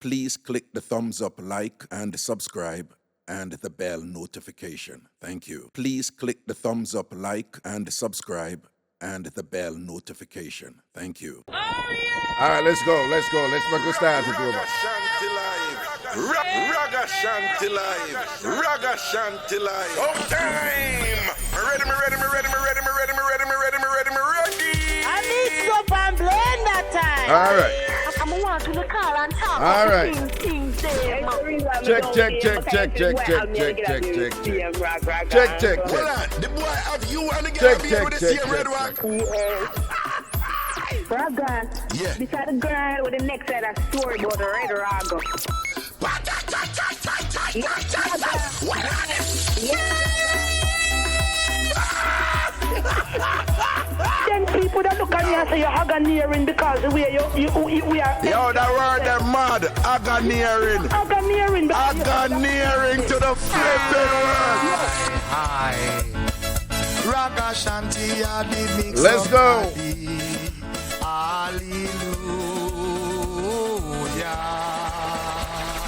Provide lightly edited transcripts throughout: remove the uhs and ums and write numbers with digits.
Please click the thumbs up, like, and subscribe, and the bell notification. Thank you. Please click the thumbs up, like, and subscribe, and the bell notification. Thank you. Oh, yeah! All right, let's go. Let's make a start it over. Ragashanti live. Ragashanti live. Ragashanti live. Oh, time. Ready. I Mixup An Blenda time. All right. I'm want to call and talk. All right. Things there. Check. Hold on. The boy have you and the girl be with the same red one. Raga. Yeah. Beside the girl with the next side of story about the red raga. Then people that look at me and say you're agoniering because the way we are. Yo, that word them mad. Agoniering. Agoniering to the flipping world. Hi. Ragashanti, I did mix. Let's go. Hallelujah.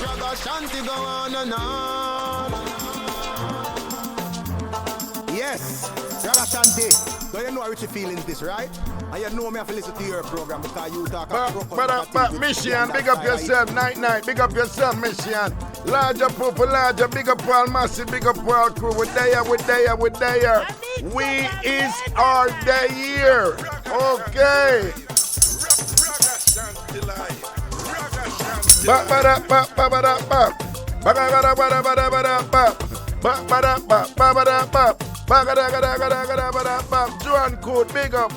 Ragashanti go on and on. Yes, Ragashanti. So you know how you feeling this, right? And you know me have to listen to your program because you talk But Mission, big up yourself, night. Big up yourself, Mission. Larger people, larger, big up all massive, big up all crew. We're there. We is our day here. Okay. Joan Code, big up.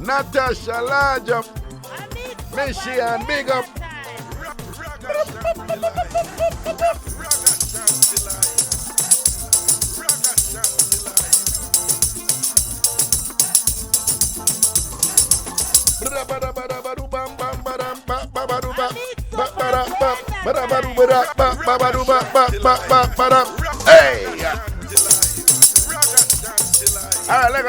Natasha, large up. Mission, big up. Hey! All right, Lego.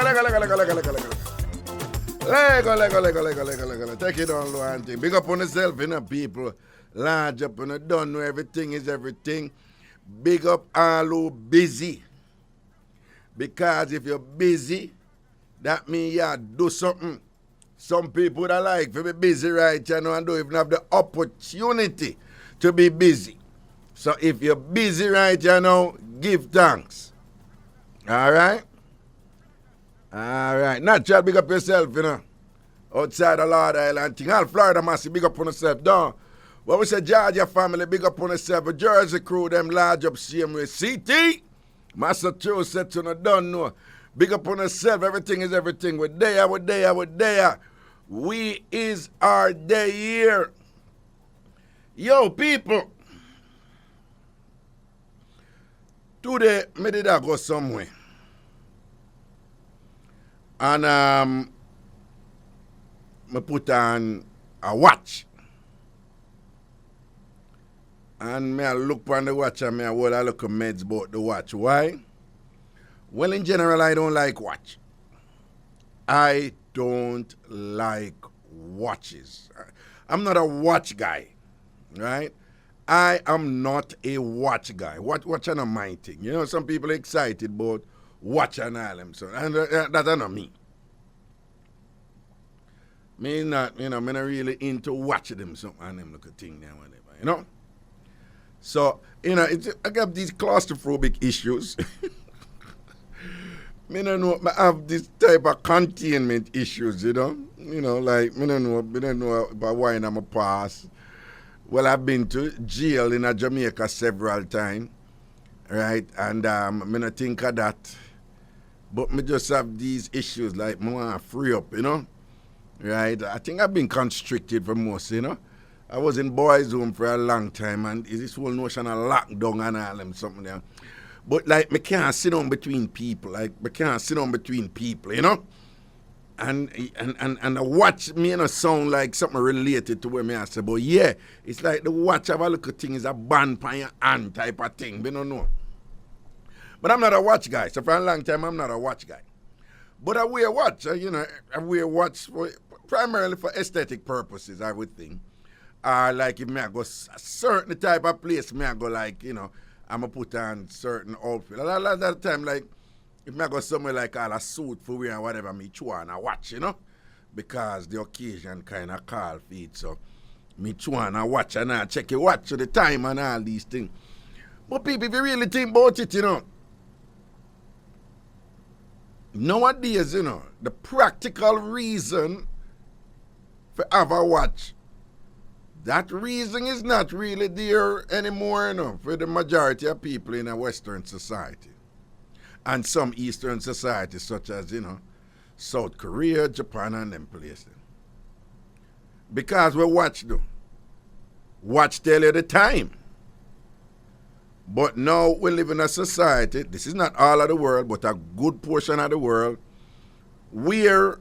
Take it on, low auntie. Big up on yourself, people. Large up, don't know everything is everything. Big up all who busy. Because if you're busy, that means you do something. Some people that like to be busy right now and don't even have the opportunity to be busy. So if you're busy right now, give thanks. All right? Natural, big up yourself, outside the Lord Island thing. All Florida massive, big up on yourself. Don't. When we say Georgia family, big up on yourself. A Jersey crew, them large up same way. CT, Massachusetts, you don't know. Big up on yourself. Everything is everything. We're there. We is our day here. Yo, people. Today, me did I go somewhere. And I put on a watch. And me I look on the watch and me I look at meds about the watch. Why? Well, in general, I don't like watch. I don't like watches. I'm not a watch guy, right? I am not a watch guy. Watch and my thing. You know, some people are excited about watch and all them. So, and that's not me. Me not really into watching them something and them look a thing there, whatever, you know? So, I got these claustrophobic issues. Me don't know, I have this type of containment issues, like, me don't know about why I'm a pass. Well, I've been to jail in Jamaica several times, right? And me not think of that. But me just have these issues, like, me want to free up, right? I think I've been constricted for most, I was in boys' home for a long time, and this whole notion of lockdown and all them something there. But, like, me can't sit down between people, And watch me, sound like something related to where me I say, but yeah, it's like the watch of a little thing is a band on your hand type of thing, we don't know. But I'm not a watch guy, so for a long time I'm not a watch guy. But I wear watch, I wear watch primarily for aesthetic purposes, I would think. Or like if me I go a certain type of place, me I go like, you know, I'ma put on certain outfit. A lot of that time, like, if me I go somewhere like all a suit for wear and whatever, me chew and I watch, you know? Because the occasion kind of call for it. So me chew and I watch and I check your watch to the time and all these things. But people, if you really think about it, you know, nowadays, you know, the practical reason for have a watch, that reason is not really there anymore, you know, for the majority of people in a Western society. And some Eastern societies, such as, you know, South Korea, Japan, and them places. Because we watch, though. Watch tell you the time. But now we live in a society, this is not all of the world, but a good portion of the world, where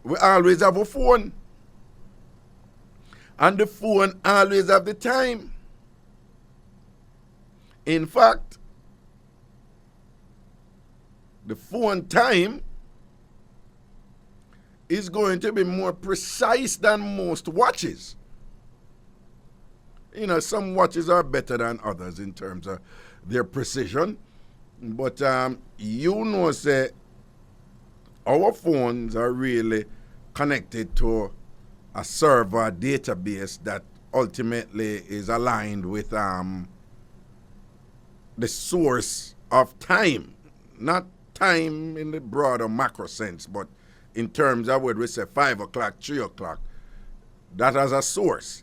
we always have a phone. And the phone always have the time. In fact, the phone time is going to be more precise than most watches. You know, some watches are better than others in terms of their precision. But you know, say, our phones are really connected to a server database that ultimately is aligned with the source of time. Not time in the broader macro sense, but in terms of what we say 5 o'clock, 3 o'clock, that has a source.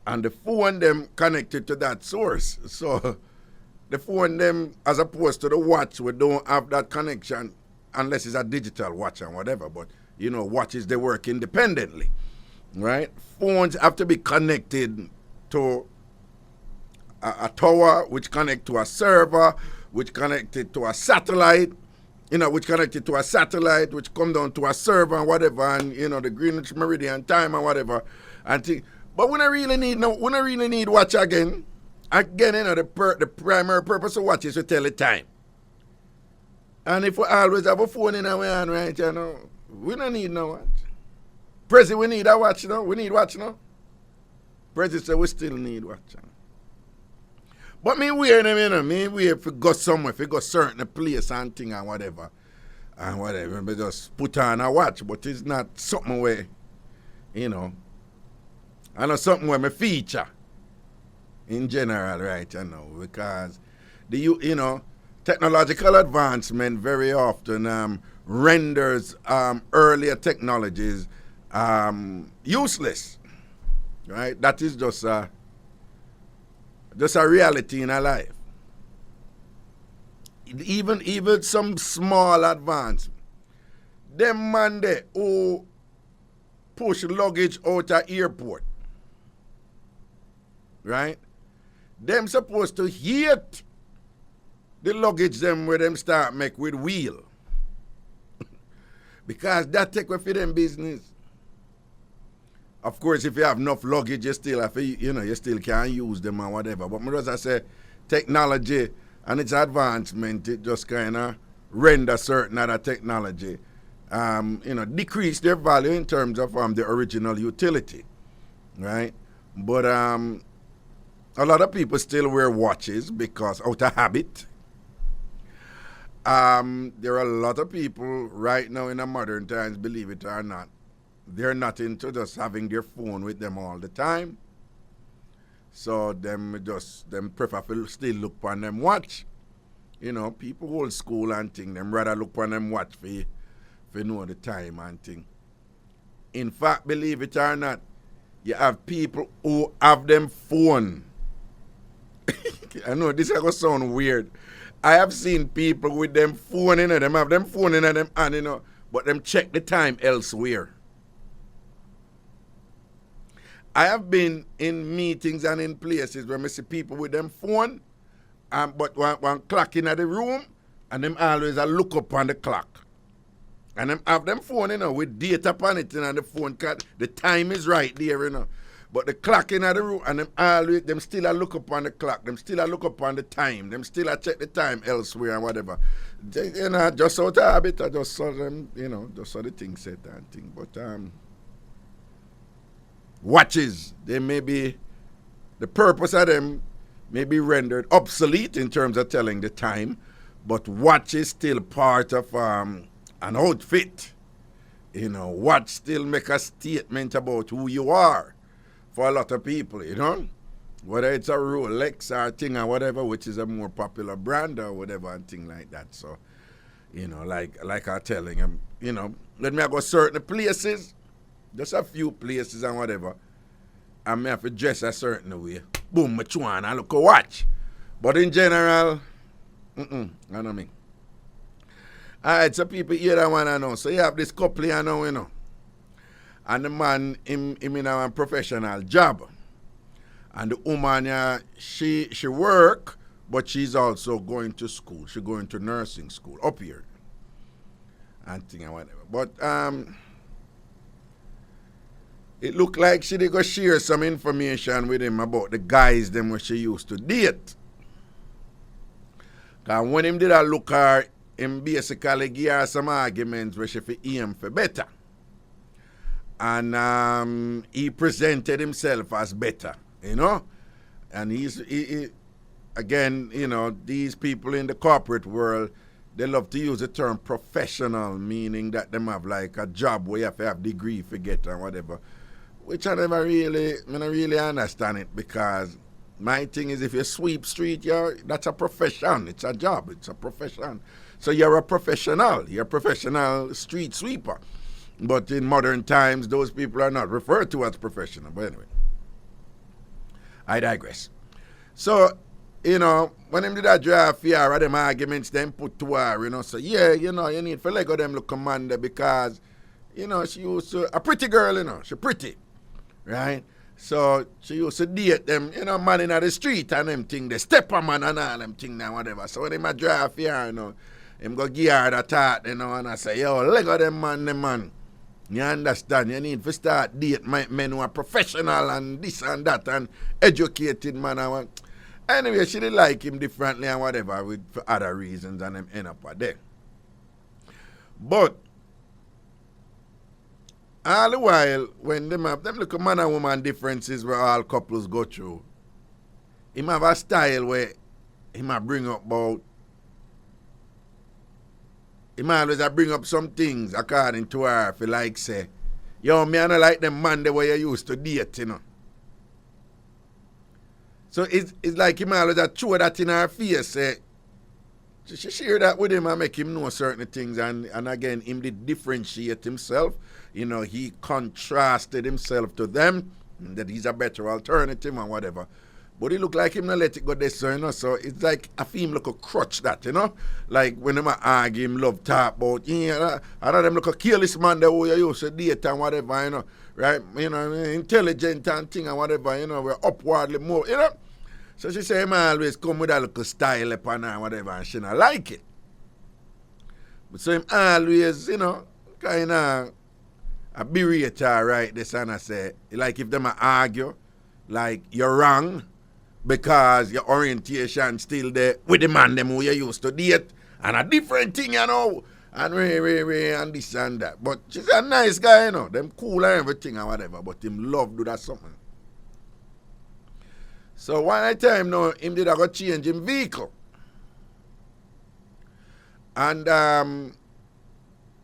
And the phone them connected to that source. So the phone them, as opposed to the watch, we don't have that connection unless it's a digital watch and whatever. But, you know, watches, they work independently, right? Phones have to be connected to a tower, which connect to a server, which connected to a satellite, you know, which connected to a satellite, which come down to a server and whatever, and, you know, the Greenwich Meridian time and whatever. And but we don't really need watch again. Again, you know, the primary purpose of watch is to tell the time. And if we always have a phone in our hand, right, you know, we don't need no watch. Prezi, we need a watch, you know? We need watch, you know? Prezi said we still need watch, you know? But me wear them, you know, me wear if we go somewhere, if we go certain place and thing and whatever, we just put on a watch, but it's not something where, you know, I know something where me feature in general, right, you know, because the, you know, technological advancement very often renders earlier technologies useless, right? That is just a reality in our life. Even some small advance, them man there who push luggage out of airport, right? Them supposed to hate the luggage them where them start make with wheel. Because that take away for them business. Of course, if you have enough luggage, you still have, you know, you still can use them or whatever. But as I say, technology and its advancement, it just kind of render certain other technology, you know, decrease their value in terms of the original utility, right? But a lot of people still wear watches because out of habit. There are a lot of people right now in the modern times, believe it or not, they're not into just having their phone with them all the time. So them prefer to still look on them watch. You know, people old school and thing, them rather look on them watch for know the time and thing. In fact, believe it or not, you have people who have them phone. I know this is going to sound weird. I have seen people with them phone in them have them phone in them hand, you know, but them check the time elsewhere. I have been in meetings and in places where I see people with them phone, but one clock in the room, and them always a look up on the clock. And them have them phone, you know, with data upon it, and the phone the time is right there, you know. But the clock in the room, and them still a look up on the clock, them still a look up on the time, them still a check the time elsewhere and whatever. They, you know, just out of habit, I just saw them, you know, just saw the thing said and thing. But watches, they may be, the purpose of them may be rendered obsolete in terms of telling the time, but watch is still part of an outfit. You know, watch still make a statement about who you are for a lot of people, you know. Whether it's a Rolex or a thing or whatever, which is a more popular brand or whatever and thing like that. So, you know, like I'm telling him, you know, let me go certain places, just a few places and whatever, and me have to dress a certain way. Boom, I want and look a watch. But in general, I don't mean. Alright, so people here that want to know. So you have this couple here now, you know. And the man, him in a professional job. And the woman, she work, but she's also going to school. She's going to nursing school up here. And thing and whatever. But it looked like she did go share some information with him about the guys them where she used to date. Because when him did a look her, him basically give her some arguments where she fi aim for better. And he presented himself as better, you know? And he again, you know, these people in the corporate world, they love to use the term professional, meaning that them have like a job where you have to have degree for get and whatever. Which I don't really understand it, because my thing is if you sweep street, that's a profession. It's a job. It's a profession. So you're a professional. You're a professional street sweeper. But in modern times, those people are not referred to as professional. But anyway, I digress. So, you know, when them did that draft here, them arguments them put to her, you know, so yeah, you know, you need to let go them look commander because, you know, she used to, a pretty girl, you know, she pretty, right? So she used to date them, you know, man in the street and them thing, the stepper man and all them thing and whatever. So when them a draft here, you know, him go give her the thought, you know, and I say, yo, let go them man. You understand? You need to start date men who are professional and this and that and educated man. Anyway, she didn't like him differently and whatever for other reasons and them end up there. But all the while, when them have them look man and woman differences where all couples go through, him have a style where he might bring up about, he might always bring up some things according to her, if you like say, yo, me I don't like them man the way you used to date, you know. So it's like he might always throw that in her face, say, she share that with him and make him know certain things, and again, him did differentiate himself. You know, he contrasted himself to them, that he's a better alternative and whatever. But he look like him not let it go this, you know, so it's like I feel him look a crutch that, you know. Like when them argue him love talk about, yeah, I know them look a careless man that who you used to date and whatever, you know, right? You know, intelligent and thing and whatever, you know, we're upwardly more, you know. So she say him always come with a little style upon her and whatever, and she not like it. But so him always, you know, kind of a berate her, right, this and I say, like if them argue, like you're wrong, because your orientation still there with the man them who you used to date, and a different thing, you know, and and this and that. But she's a nice guy, you know, them cool and everything and whatever, but him love do that something. So one time now, him did a go change him vehicle. And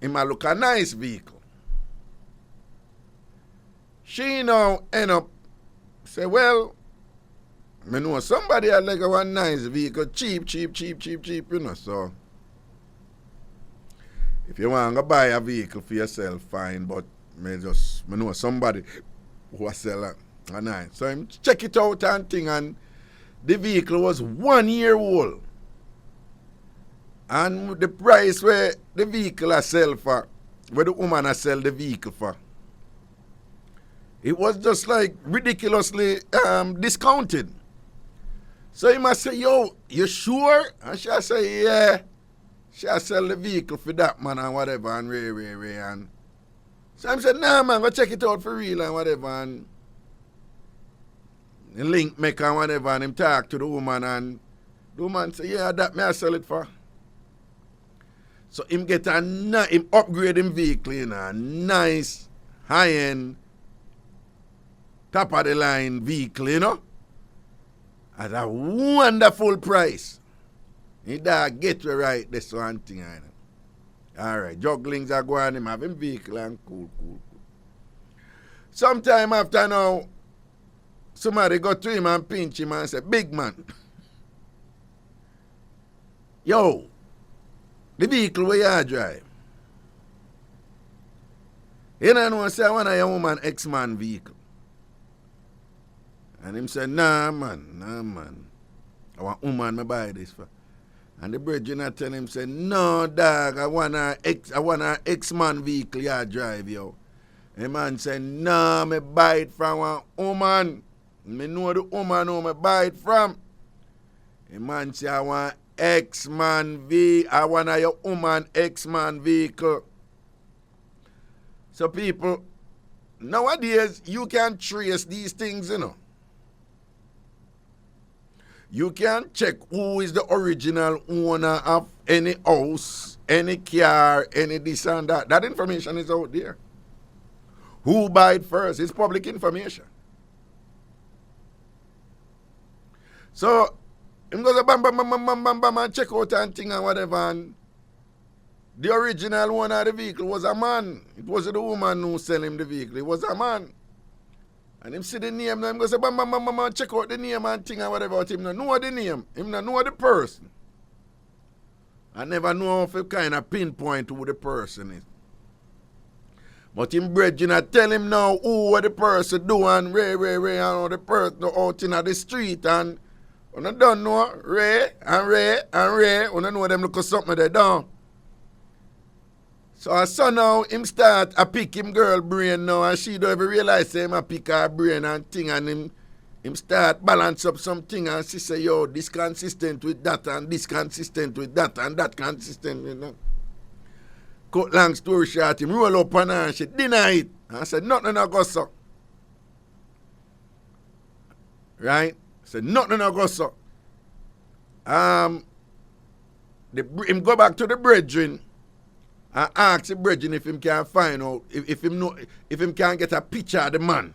him a look a nice vehicle. She now end up say, well, I know somebody had like a one nice vehicle, cheap, you know, so if you want to buy a vehicle for yourself, fine, but I know somebody who will sell a nice. So I check it out and thing, and the vehicle was 1 year old. And the price where the vehicle I sell for, where the woman I sell the vehicle for, it was just like ridiculously discounted. So he must say, yo, you sure? And she'll say, yeah. She'll sell the vehicle for that man and whatever and and so I said, nah man, go check it out for real and whatever, and the link maker and whatever, and him talk to the woman, and the woman say, yeah, that may I sell it for. So him get him upgrade him vehicle in a nice high-end top of the line vehicle, you know, at a wonderful price. You dog get you right, this one thing, I know. All right, jugglings are going, him having vehicle and cool. Sometime after now, somebody go to him and pinch him and say, big man, yo, the vehicle where you drive, you know say I want a woman X-Man vehicle. And him say, nah man. I want woman me buy this for. And the brethren tell him, say, no dog, I want a X-Man vehicle you drive, yo. The man say, nah, me buy it from a woman. Me know the woman who me buy it from. The man say, I want I want a woman X-Man vehicle. So people, nowadays, you can trace these things, you know. You can check who is the original owner of any house, any car, any this and that. That information is out there. Who buy it first? It's public information. So, him goes bam, and check out and thing and whatever. And the original owner of the vehicle was a man. It wasn't the woman who sell him the vehicle. It was a man. And him see the name, now him go say, bam, check out the name and thing and whatever. But him not know the name. Him not know the person. I never know if you kind of pinpoint who the person is. But him brethren tell him now who the person do and Ray, and how the person out in the street. And you don't know Ray. You don't know them look at something they done. So I saw now him start a pick him girl brain now and she don't even realize say him a pick her brain and thing and him start balance up something and she say, yo, this consistent with that and this consistent with that and that consistent, you know. Cut long story short, him roll up on her and she deny it. And I said, nothing no go so. Right? I said, nothing no go so. Him go back to the brethren. I ask the brethren if him can find out, if him can get a picture of the man.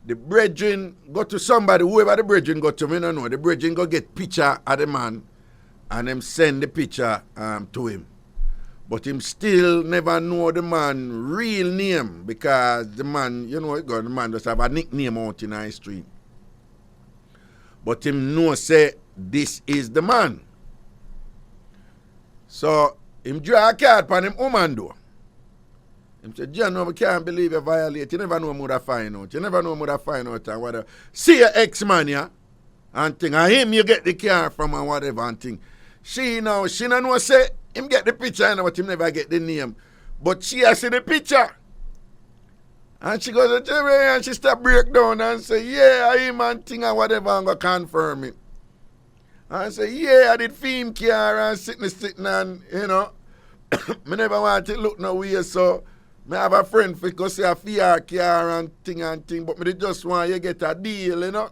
The brethren go to somebody, whoever the brethren go to, me don't know. The brethren go get picture of the man and them send the picture to him. But him still never know the man real name because the man, you know, the man just have a nickname out in the street. But him know say this is the man. So him draw a card on him woman door. Him say, John, no, we can't believe you violate. You never know what I find out. You never know what I find out and whatever. See your ex-man, yeah? And thing. And him you get the car from and whatever and thing. She don't know say him get the picture and but him never get the name. But she has see the picture. And she goes to Jerry and she start break down and say, yeah, I him and thing and whatever and go confirm it. And I say, yeah, I did film car and sitting and, you know, me never want to look no way, so me have a friend for go see a fear car and thing, but me just want you get a deal, you know.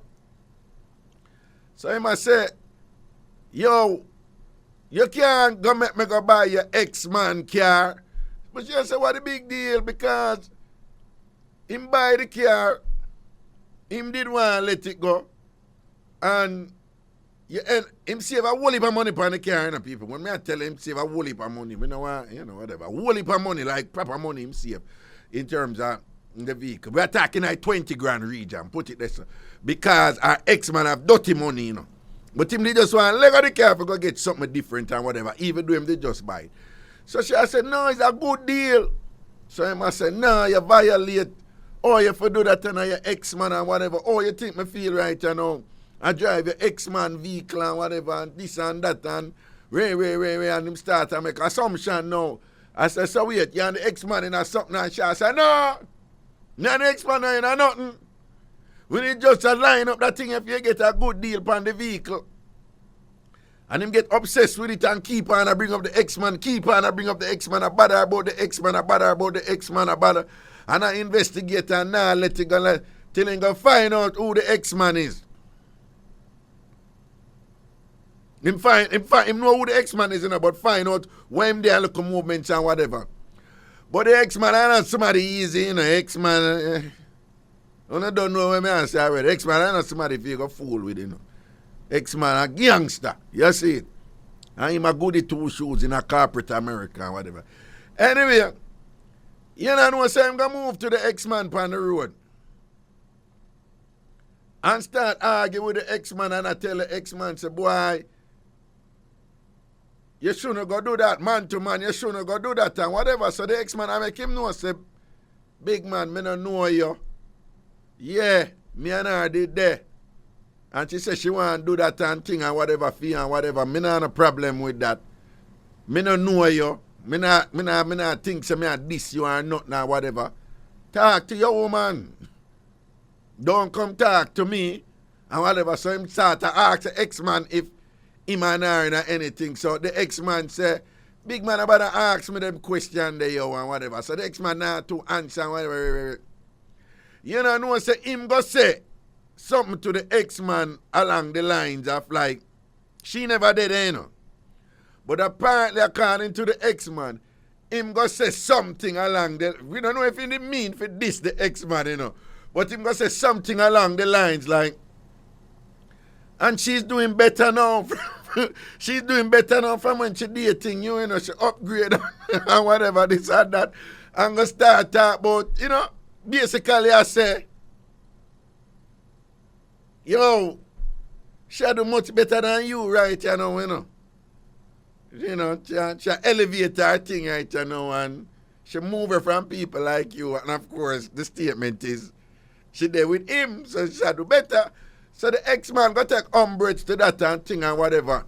So him I say, yo, you can't go make me go buy your ex-man car. But she say, what the big deal? Because him buy the car, him did want to let it go, and him save a whole heap of money on the car, you know, people. When me I tell him save a whole heap of money, you know what, whatever. A whole heap of money, like proper money him save in terms of the vehicle. We're talking like 20 grand IrieJam, put it there. So. Because our ex-man have dirty money, you know. But him they just want to leg of the car for go get something different and whatever. Even though him they just buy it. So she I said, no, it's a good deal. So him I said, no, you violate. Oh, you for do that and your ex-man and whatever. Oh, you think me feel right, you know. I drive your ex-man vehicle and whatever and this and that and Ray and him start to make assumption now. I said, so wait, you and the ex-man in a something and she I said, no, not the ex-man in a nothing. We need just to line up that thing if you get a good deal on the vehicle. And him get obsessed with it and keep on and bring up the ex-man, keep on and bring up the ex-man, a bother about the ex-man, a bother about the ex-man, a bother. And I investigate and now let it go till him go find out who the ex-man is. Him know who the ex-man is, but find out when him there look movements and whatever. But the ex-man, I not somebody easy, ex-man. You don't know what I say already. X-Man, I know somebody if you go fool with, you know. X-Man, a gangster. You see it? And him a goody two shoes in a corporate America or whatever. Anyway, you know say I'm going to move to the X-Man on the road. And start arguing with the X-Man and I tell the X-Man, say, boy, you shouldn't go do that, man to man. You shouldn't go do that and whatever. So the X-Man, I make him know, say, big man, me don't know you. Yeah, me and her did there. And she said she want to do that and thing and whatever, fee and whatever. Me not have a problem with that. Me don't know you. Me not think say me a diss you or nothing or whatever. Talk to your woman. Don't come talk to me and whatever. So him start to ask the X-Man if him and her in anything. So the X-Man say, big man about to ask me them question there yo and whatever. So the X-Man now to answer and whatever. You know say him go say something to the X-Man along the lines of like, she never did you know. But apparently according to the X-Man, him go say something along the, we don't know if he mean for this the X-Man, you know. But him go say something along the lines like, and she's doing better now. She's doing better now from when she dating you, you know, she upgrade and whatever, this and that. And go start talk about, you know, basically I say, yo, she do much better than you right you know, you know. You know, she elevate her thing right you know, and she move her from people like you. And of course, the statement is, she there with him, so she do better. So the X-Man go take umbrage to that and thing and whatever.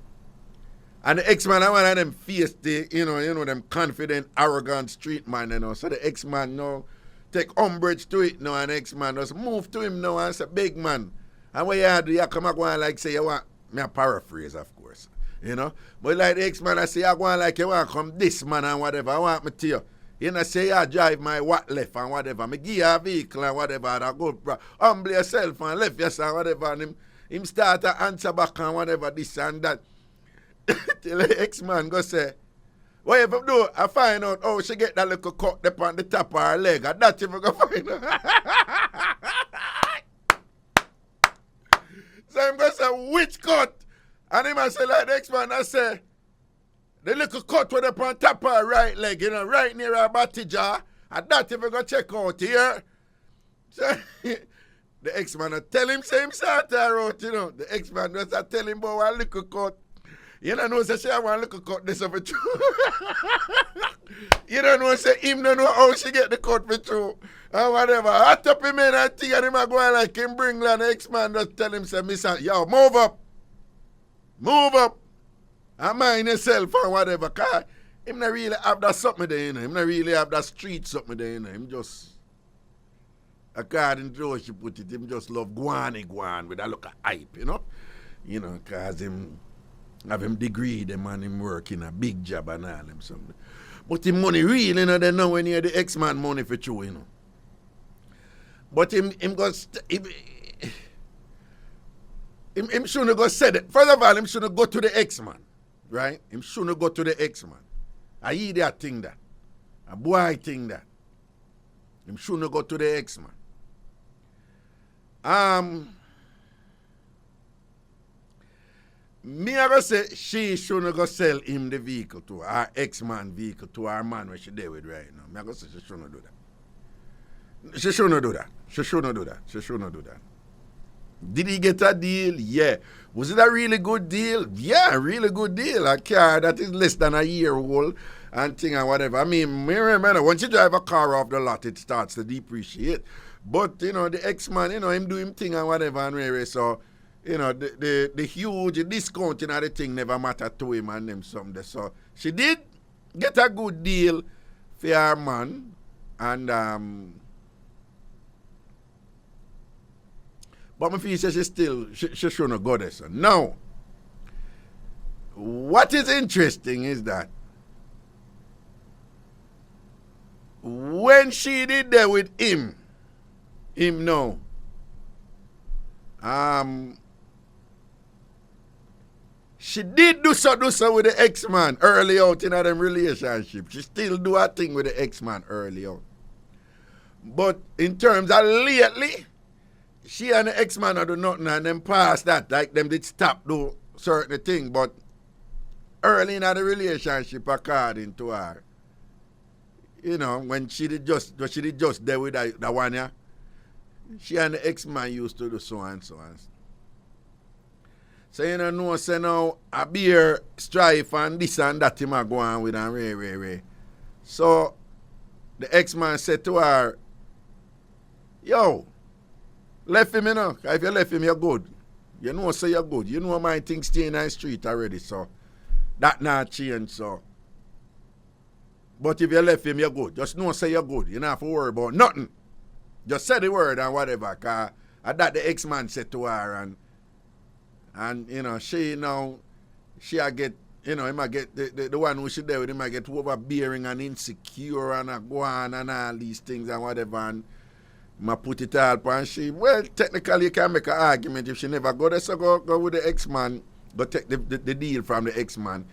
And the X-Man, I one of them face the, you know, them confident, arrogant street man, you know. So the X-Man now take umbrage to it now, and the X-Man just move to him now and say, big man. And what you do, you come and go and like say, you want, me a paraphrase, of course, you know. But like the X-Man, I say, you go and like, you want to come this man and whatever, I want me to you. You know, say you drive my what left and whatever. Me give you a vehicle and whatever. And I go humble yourself and left yourself and whatever. And him start to answer back and whatever, this and that. Till the X-Man go say, what if I do? I find out how she get that little cut up on the top of her leg. And that's if I go find out. So I'm going to say, which cut? And him I say like the X-Man, I say, the little cut went up on top of her right leg, you know, right near her body jaw. And that if you go check out here. So the X-Man tell him same sort of out, you know. The X-Man just tell him about one little cut. You don't know say she have one little cut this over true. You don't know say him don't know how she get the cut for true. And whatever. I top him in and thing and him a go like him bring the X-Man just tell him say, Miss, yo, move up. Move up. And mind yourself or whatever. Cause him not really have that something there, you know. Him not really have that street something there, you know. Him just, according to how she put it, him just love guan with a look of hype, you know. You know, cause him have him degree them and him work in a big job and all them something. But him money really, you know, they know when you the X-Man money for true, you know. But him shouldn't go say that. First of all, him shouldn't go to the X-Man. Right? Him shouldn't go to the X-Man. I hear that thing that. A boy thing that. Him shouldn't go to the X-Man. Me ever say she shouldn't go sell him the vehicle to her X-Man vehicle to her man where she there with right now. Me ever say she shouldn't do that. She shouldn't do that. She shouldn't do that. She shouldn't do that. Did he get a deal? Yeah. Was it a really good deal? Yeah, a really good deal. A car that is less than a year old and thing and whatever. I mean, remember, once you drive a car off the lot, it starts to depreciate. But, you know, the X-Man, you know, him do him thing and whatever and really, so, you know, the huge discount, you know, the thing never mattered to him and them something. So, she did get a good deal for her man and, but my feel says she shouldn't go there. So now, what is interesting is that when she did that with him no, she did do so with the X-Man early out in them relationship. She still do her thing with the X-Man early out. But in terms of lately, she and the ex-man do nothing and them past that, like them did stop do certain thing, but early in the relationship, according to her, you know, when she did just there with that one, yeah, she and the ex-man used to do so and so and so. So you know, say now, a beer strife and this and that him a go on with and ray. So the ex-man said to her, yo, left him, you know. If you left him, you're good. You know, say you're good. You know my things stay in the street already, so that not change, so. But if you left him, you're good. Just know, say you're good. You don't have to worry about nothing. Just say the word and whatever, because that the ex-man said to her, and you know, she I get, you know, he might get, the one who she there with him might get overbearing and insecure and a go on and all these things and whatever, and I put it all upon she. Well, technically you can make an argument if she never go there, so go with the ex-man, go take the deal from the ex-man.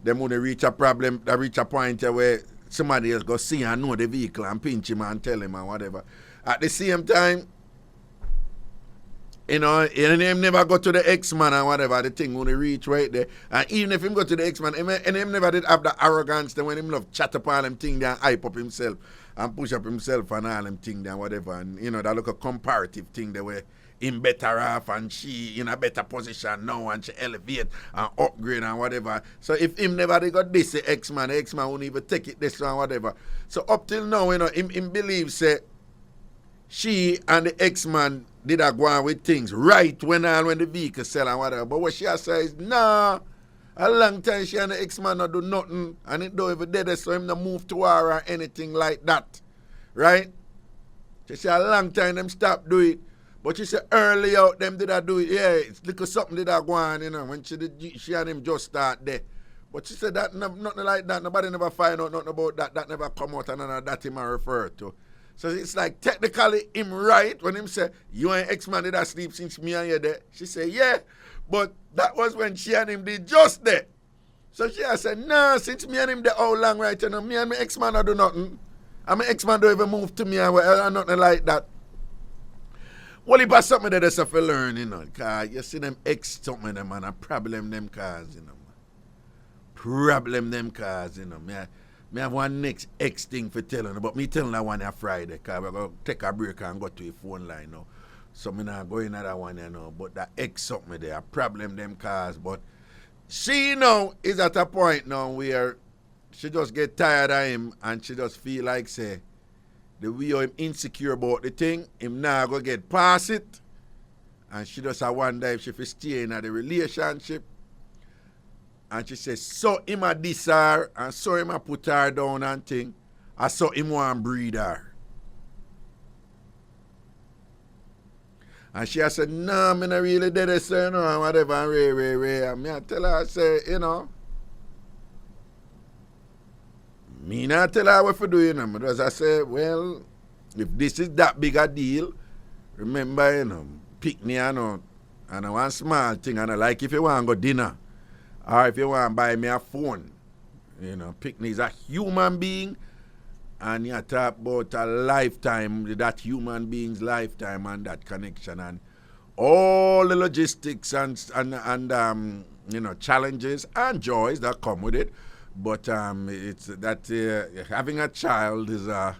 Then when they reach a problem, they reach a point where somebody else go see and know the vehicle and pinch him and tell him and whatever. At the same time, you know, him never go to the ex-man and whatever, the thing when he reach right there. And even if him go to the ex-man, him never did have the arrogance then when him love chat up all them thing there and hype up himself and push up himself and all them thing there and whatever. And, you know, that look a comparative thing there where him better off and she in a better position now and she elevate and upgrade and whatever. So if him never they got this, the ex-man won't even take it this and whatever. So up till now, you know, him believes say she and the ex-man did a go on with things right when the vehicle sell and whatever. But what she has said is, nah, a long time she and the ex-man not do nothing and it don't even did so him not move to her or anything like that. Right? She said a long time them stop do it. But she said early out them did I do it. Yeah, it's little something did I go on, you know, when she and him just start there. But she said that nothing like that. Nobody never find out nothing about that. That never come out and none of that him I refer to. So it's like technically him right when him say, you and ex-man did I sleep since me and you there. She said, yeah, but that was when she and him did just there. So she said, nah, since me and him there how long right, you know, me and my ex-man I do nothing. And my ex-man don't even move to me and nothing like that. Well, if I something that is for learn, you know, because you see them ex something them and a problem them cars, you know. Problem them cars, you know. Me have one next X thing for telling, but me telling that one on Friday, because we're going to take a break and go to a phone line now. So me not going at that one, you know. But that X something there, a problem them cars. But she now is at a point now where she just get tired of him and she just feel like, say, the way him insecure about the thing, him now go get past it. And she just wonder if she will stay in the relationship. And she says, so him a diss her, and so him a put her down and thing. And so him want breed her. And she said, no, me not really did it, so, you know, and whatever, and ray. And me I tell her, I say, you know, me not tell her what to do, you know. But as I say, well, if this is that big a deal, remember, you know, pick me and one small thing, and I like if you want to go dinner, or if you want to buy me a phone, you know, pick me is a human being, and you talk about a lifetime, that human being's lifetime and that connection, and all the logistics and you know, challenges and joys that come with it. But it's that having a child is a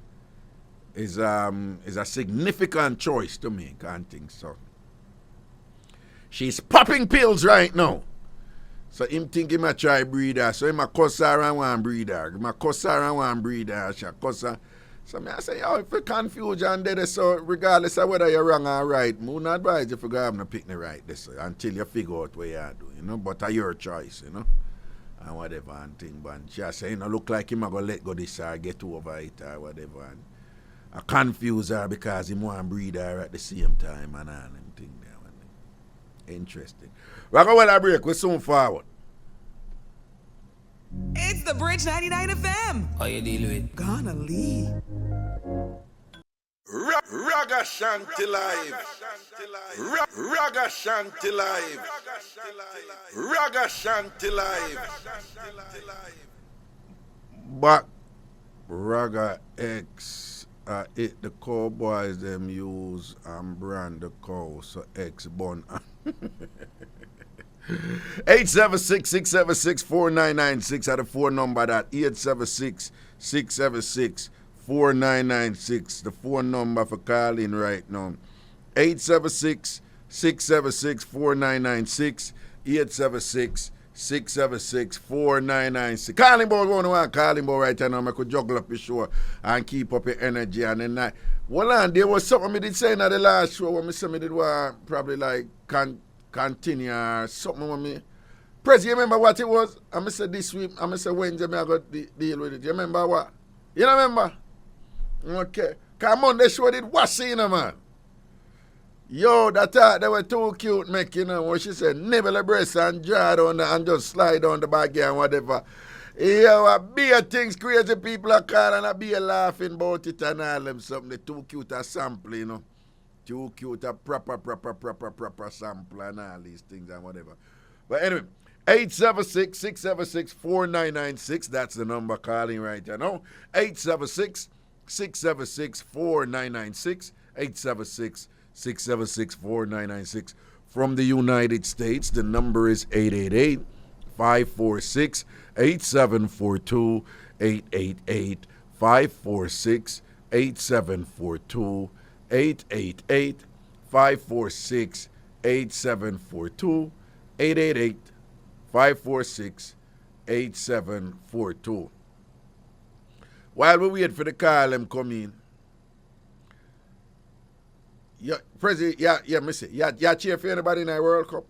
significant choice to make, I think so. She's popping pills right now. So him think he might try breed her. So he might cuss her and want breed her. He might cuss her and want breed her. She cuss her. So me I say, yo, if you confuse and dead, so regardless of whether you're wrong or right, I wouldn't advise if you go have no pick the right this until you figure out what you do, you know. But it's your choice, you know. And whatever and thing, but she say, you know, look like him going to let go this or get over it or whatever, and I confuse her because he want to breed her at the same time and all them thing there. Interesting. We're going to break, we're soon forward. It's the Bridge 99 FM. How you deal with? Gonna leave. Ragashanti live. Ragashanti live. Ragashanti live. But Raga X The cowboys them use and brand the cow, so X bun. 876-676-4996 at the phone number that 876-676-4996. The phone number for calling right now. 876-676-4996. 876-676-4996. Calling ball 101, calling ball right now. I could juggle up your show and keep up your energy and then night. Well, and there was something I did say in the last show when I said I did probably like continue or something with me. Press, you remember what it was? I said this week, I said Wednesday, I got to deal with it. You remember what? You don't remember? Okay. Come on, they showed it washing, man. Yo, that they were too cute, making, what she said, nibble a breast and draw down and just slide down the back and whatever. Yo, a beer things crazy people are calling and a beer laughing about it and all them something. They too cute a sample, you know. Too cute a proper sample and all these things and whatever. But anyway, 876-676-4996. That's the number calling right now. 876-676-4996. 876-676-4996. From the United States, the number is 888-546-8742. 888-546-8742. 888-546-8742. 888-546-8742. While we wait for the call, them come in. Yeah, President, me say, yeah, cheer for anybody in the World Cup?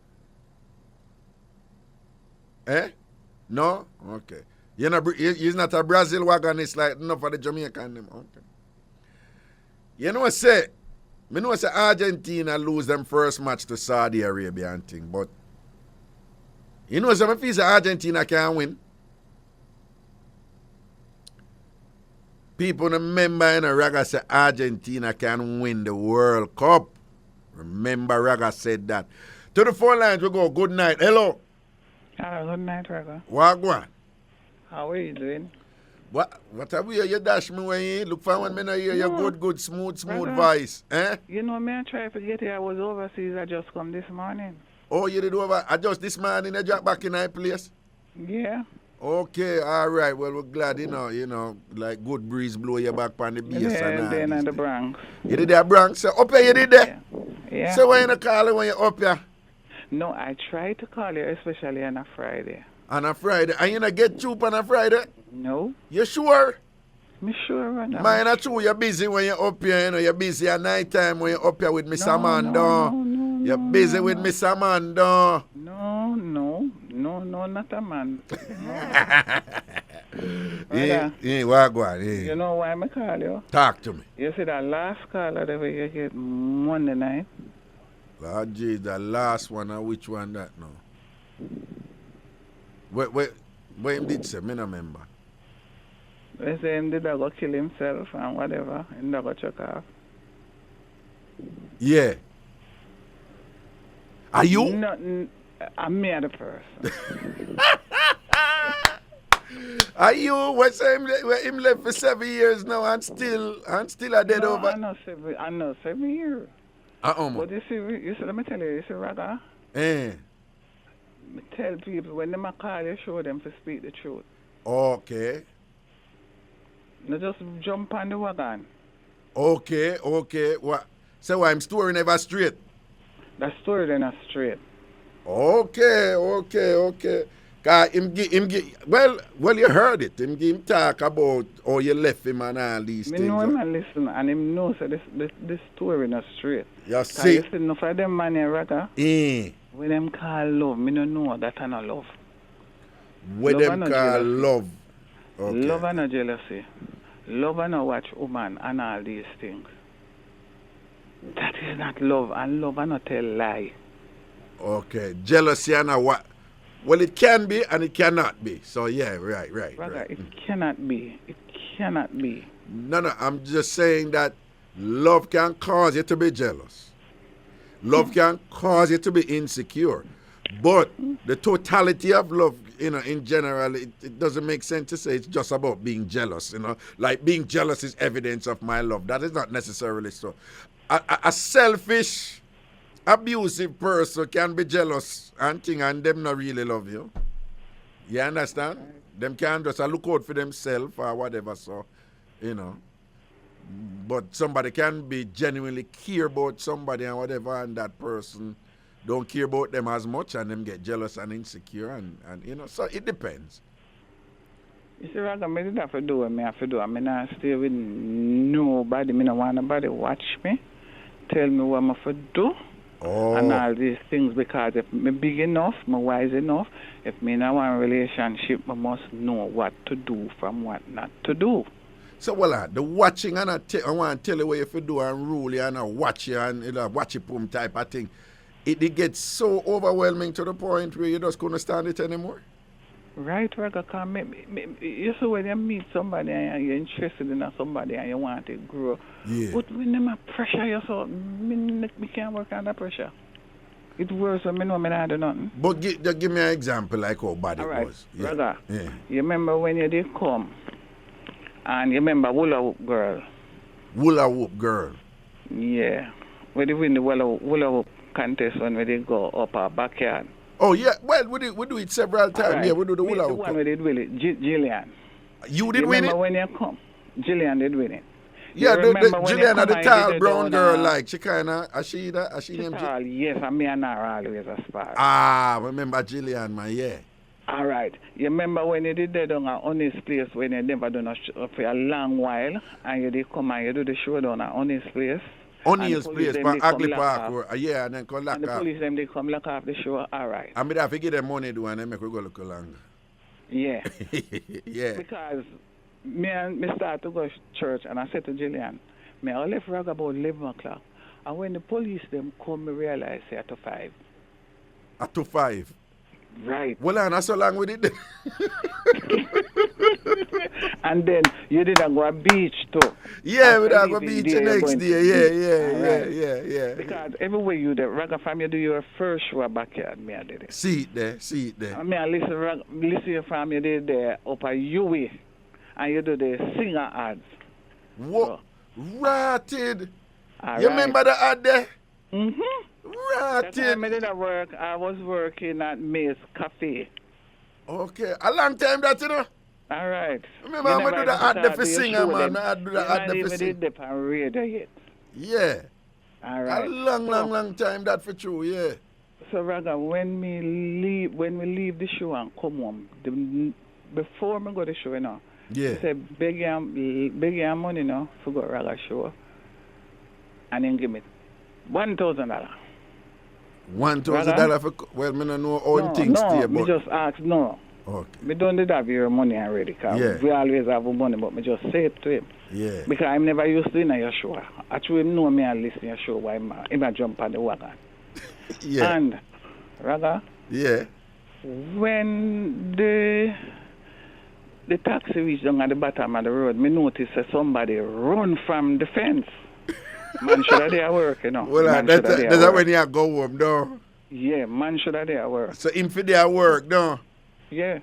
Eh? No? Okay. You're not a Brazil wagonist like enough of the Jamaican them. Okay. You know what say? Me know say Argentina lose them first match to Saudi Arabia and thing, but you know some feel say Argentina can win. People remember in Raga say Argentina can win the World Cup. Remember Raga said that. To the phone lines we go. Good night. Hello. Hello, good night, Raga. Wagwan. How are you doing? What have you dash me when you look for when me no hear your good, smooth voice. Eh? You know me I try to get here. I was overseas. I just come this morning. Oh, you did over just this morning you drop back in our place? Yeah. Okay, all right. Well, we're glad, you know, like good breeze blow you back on the base Yeah, and all then these in the things. Bronx. You did that Bronx? So up here you did that? Yeah. So why you not call it when you're up here? No, I try to call you, especially on a Friday. On a Friday? And you not get troop on a Friday? No. You sure? Me sure, Raga. Man, not true. You're busy when you're up here, you know. You're busy at night time when you're up here with Miss Amanda. No, you're busy with Miss Amanda. No, not a man. Yeah, Wagwan. You know why I call you? Talk to me. You see that last call that you get Monday night? Lord Jesus, the last one, which one that now? What him did say? Me no remember. They say him did go kill himself and whatever. Him go check off. Yeah. Are you? No, I'm me the person. Are you? What's him left for 7 years now and still a dead over? I know 7 years. But you see, let me tell you, Raga. Eh. Tell people when they call you, show them to speak the truth. Okay. Not just jump on the wagon. Okay. What? So I'm story never straight. The story then not straight. Okay. Well, you heard it. Him talk about how you left him and all these things. Me know him and listen, and him knows that this story not straight. You see? You see, enough of them man here, Raga. When them call love, me no know that I not love. When them call love. Okay. Love and no jealousy. Love and no watch woman and all these things. That is not love, and love and not tell lie. Okay. Jealousy and what? Well, it can be and it cannot be. So, yeah, right. Brother, it cannot be. It cannot be. No, I'm just saying that love can cause you to be jealous. Love can cause you to be insecure. But the totality of love in general, it doesn't make sense to say it's just about being jealous, Like being jealous is evidence of my love. That is not necessarily so. A selfish, abusive person can be jealous and them not really love you. You understand? Them can just look out for themselves or whatever, so, But somebody can be genuinely care about somebody and whatever, and that person don't care about them as much, and them get jealous and insecure, and so it depends. You see, Raga, I didn't have to do what I have to do. I mean, I stay with nobody. I don't want nobody watch me, tell me what I have to do, and all these things, because if I'm big enough, I'm wise enough, if I don't want a relationship, I must know what to do from what not to do. So, the watching, and I want to tell you what you have to do and rule you and watch you and watch it boom type of thing. It gets so overwhelming to the point where you just couldn't stand it anymore. Right, Raga, you see when you meet somebody and you're interested in somebody and you want to grow, but when them pressure you, so me can't work under pressure. It works when I know I do nothing. But give me an example like how bad it was. Yeah. Raga, you remember when you did come and you remember Hula Hoop Girl? Hula Hoop Girl? Yeah. We did win the Hula Hoop contest when we did go up our backyard. Oh, yeah. Well, we do it several times. Right. Yeah, we do the hula hoop. The one we did win it, Jillian. You did win it? Remember when you come? Jillian did win it. Yeah, the Jillian, the tall brown girl, like, she kind of, she named tall, yes, and me and her always a spar. Remember Jillian, man, yeah. All right. You remember when you did that on a honest place when you never done a show for a long while, and you did come and you do the show down at honest place? Honest place, but Ugly Park, and then come lock and the police them they come lock off the show, all right. I mean, I give them money do and then make we go look longer. Yeah. Yeah. Because me start to go to church and I said to Jillian, I left Rag about 11 o'clock. And when the police them come, me realize say at 5. At 5? Right. Well, and that's so long we did. And then you didn't go to beach too. Yeah, we didn't go to beach the next day. Yeah. Because everywhere you did, Raga Fam, you do your first show backyard, me I did it. See it there. I mean, I listen from you did there up at UWE, and you do the singer ads. What? So, Ratted. Right. You remember the ad there? Mm-hmm. Ratted. That time I did work, I was working at Mace Cafe. Okay. A long time that, you know? All right. Remember, I'm going to do the ad there for singer, man. I do the ad there for singer. You did the radio yet. Yeah. All right. A long time that for true, yeah. So, Raga, when we leave the show and come home, before we go to the show, yeah. Say, beg your money, for go to Raga show, and then give me $1,000. $1,000 for, well, I don't know all things there, but... me just ask, no. Okay. We don't have your money already, because we always have money, but me just say it to him. Yeah. Because I'm never used to in your show. Actually, him know me and listen to your show while I jump on the wagon. Yeah. And, Raga, yeah. when the taxi reached down at the bottom of the road, me noticed that somebody run from the fence. Man should have there work, Well, that's when you go home, though. Yeah, man should have there work. So him for there work, no? Yeah.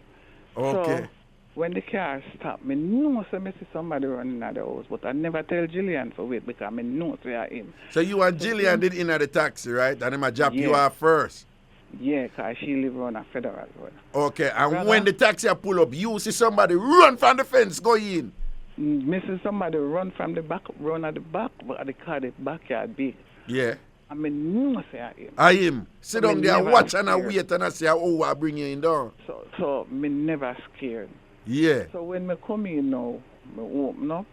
Okay. So, when the car stopped, me know I see somebody running out the house, but I never tell Jillian for wait because I know they are him. So you and Jillian did in the taxi, right? And him a drop you off first? Yeah, because she live on a federal road. Okay, and when the taxi pull up, you see somebody run from the fence, go in? Me see somebody run from the back, run at the back, but the car, the backyard big. Yeah. I mean, no say I him. I him. Sit down there, watch and I wait and I say, oh, I bring you in down. So me never scared. Yeah. So when me come in now, me open up,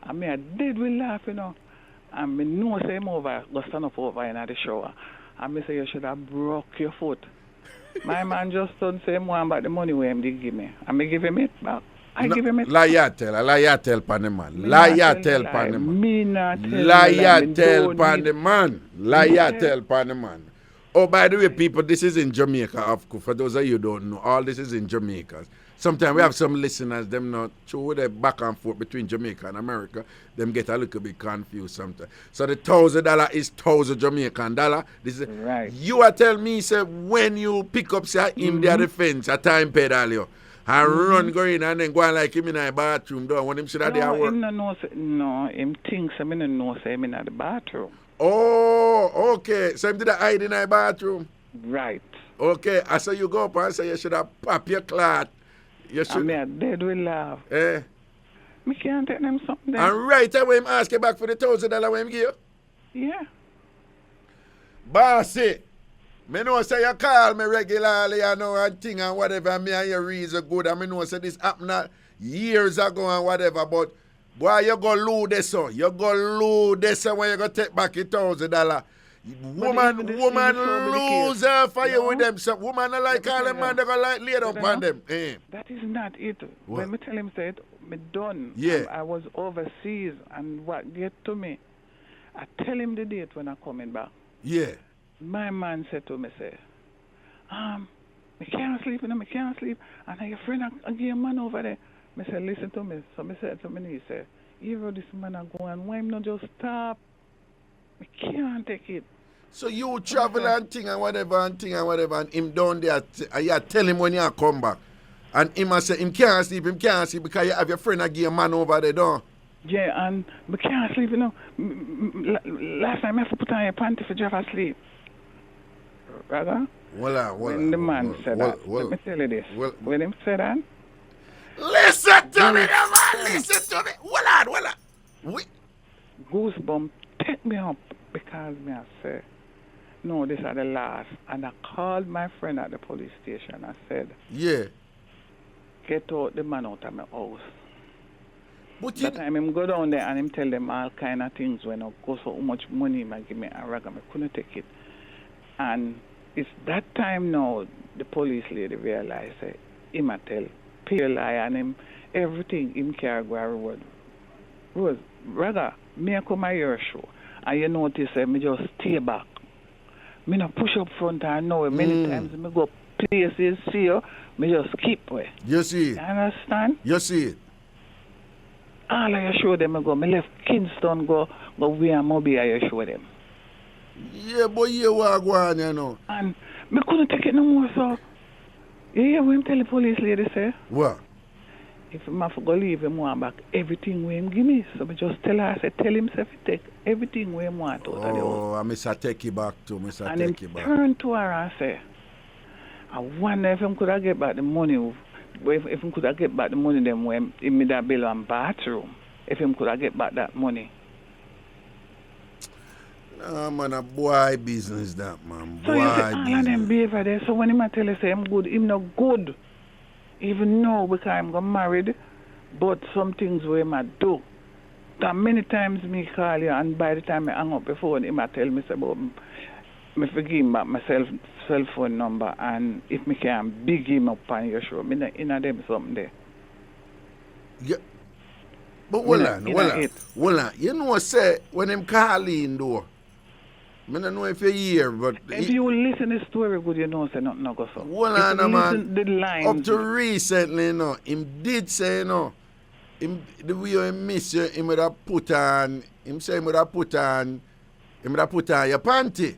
and me I did we laugh, and me know say him over, go stand up over in the shower, and me say you should have broke your foot. My man just don't say him one about the money where him did give me, and me give him it back. Give him it. Lie tell pan the man. Lie tell pan the man. Me not tell Lie tell pan the man. Lie tell pan the man. Oh, by the way, people, this is in Jamaica, of course. For those of you who don't know, all this is in Jamaica. sometimes we have some listeners, them not sure the back and forth between Jamaica and America, them get a little bit confused sometimes. So the $1,000 is 1,000 Jamaican dollar. This is Right. You are telling me, say, when you pick up, say, him there the fence, a time pedal you, and run go in and then go and like him in a bathroom door when him should have there No, work. him no know, say, no, him thinks I no know say him in the bathroom. Oh, okay. So him did hide in a bathroom. Right. Okay, I say you go up and say you should have pop your clot. You And should. me a dead will laugh. Eh. Me can't take them something there. And right away him ask you back for the $1,000 when him give you. Yeah. Bossy, me know say you call me regularly, you know, and thing and whatever, and me and your reason good, and me know say this happened years ago and whatever, but boy, you go lose this one. You go lose this one when you go take back your $1,000. Woman lose her for you with them. So woman I like all them man, they go like lay up on them. Eh. That is not it. What? When me tell him say it, me done. Yeah. I was overseas and what get to me. I tell him the date when I'm coming back. Yeah. My man said to me, say, me can't sleep, you know, me can't sleep. And your friend a give man over there. Me say, listen to me. So me said to me, he said, even this man a go and why him not just stop? Me can't take it. So you travel and thing and whatever and him down there and you tell him when you come back. And him a say him can't sleep because you have your friend a give a man over there, don't. Yeah, and me can't sleep, you know. Last time I have to put on your panty for drive asleep. Raga? When the man said that, let me tell you this. When him said that, listen to me, man, listen to me. Hold on. Goosebumps take me up because me I say, no, this are the last. And I called my friend at the police station. I said, yeah, get out the man out of my house. But that time him go down there and him tell them all kind of things when I go so much money him give me a rag and I couldn't take it. And it's that time now the police lady realized say him a tell pure lie and him everything him carry go reward. Rose, rather me I come a your show and you notice me just stay back. Me no push up front and know many times me go places see you, me just keep way. You see it. You understand? You see it. All I show them I go. Me left Kingston go where Moby I show them. Yeah, but you walk on, you know. And me couldn't take it no more, so you hear what him tell the police lady say? What? If him have to go leave him want back everything we him give me. So me just tell her, I say, tell him say take everything we him want out of the house. Oh, I miss take it back too, miss and take him it back. turn to her and say, I wonder if him could have get back the money. If him could have get back the money them when him made that bill and bathroom. If him could have get back that money. Nah, man, a boy business that, man. Boy So you say all business. of them behavior there. So when him a tell you say him good, him not good. Even now because I'm got married, but some things where him a do. That many times me call you and by the time I hang up the phone, him a tell me say about me forgive him back my cell phone number and if me can big him up on your show, me not in a them something there. Yeah. But hold on. You know say when him call in though, I don't know if you hear, but if you listen to the story good, you know say nothing no go so. Hold on, man. The lines, up to recently, you know, him did say, you know, him, the way he miss you, him would have put on your panty.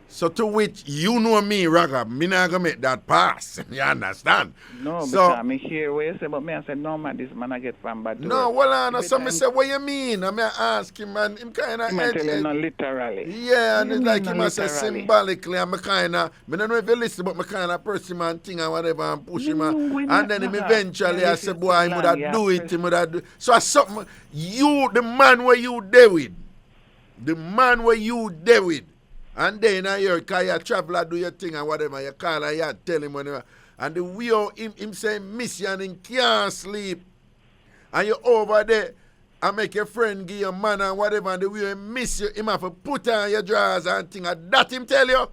So to which you know me, Raga, me not gonna make that pass. You understand? No, so, because me hear what you say, but me I said, no man, this man I get from bad. No, well, on. So me say, what you mean? I mean, I ask him, and him kind of. He might tell you no literally. Yeah, and it's like him no say symbolically, and me kind of, me don't know if you listen, but me kind of press him and thing and whatever and push him, and then him eventually I say, boy, him would have do it, him would have do. So I something, you, the man where you there with, and then I hear you travel, do your thing and whatever, you call and you tell him whenever. And the way him say miss you and him can't sleep. And you over there and make your friend give your man and whatever, and the way he miss you, him have to put on your drawers and thing. And that him tell you?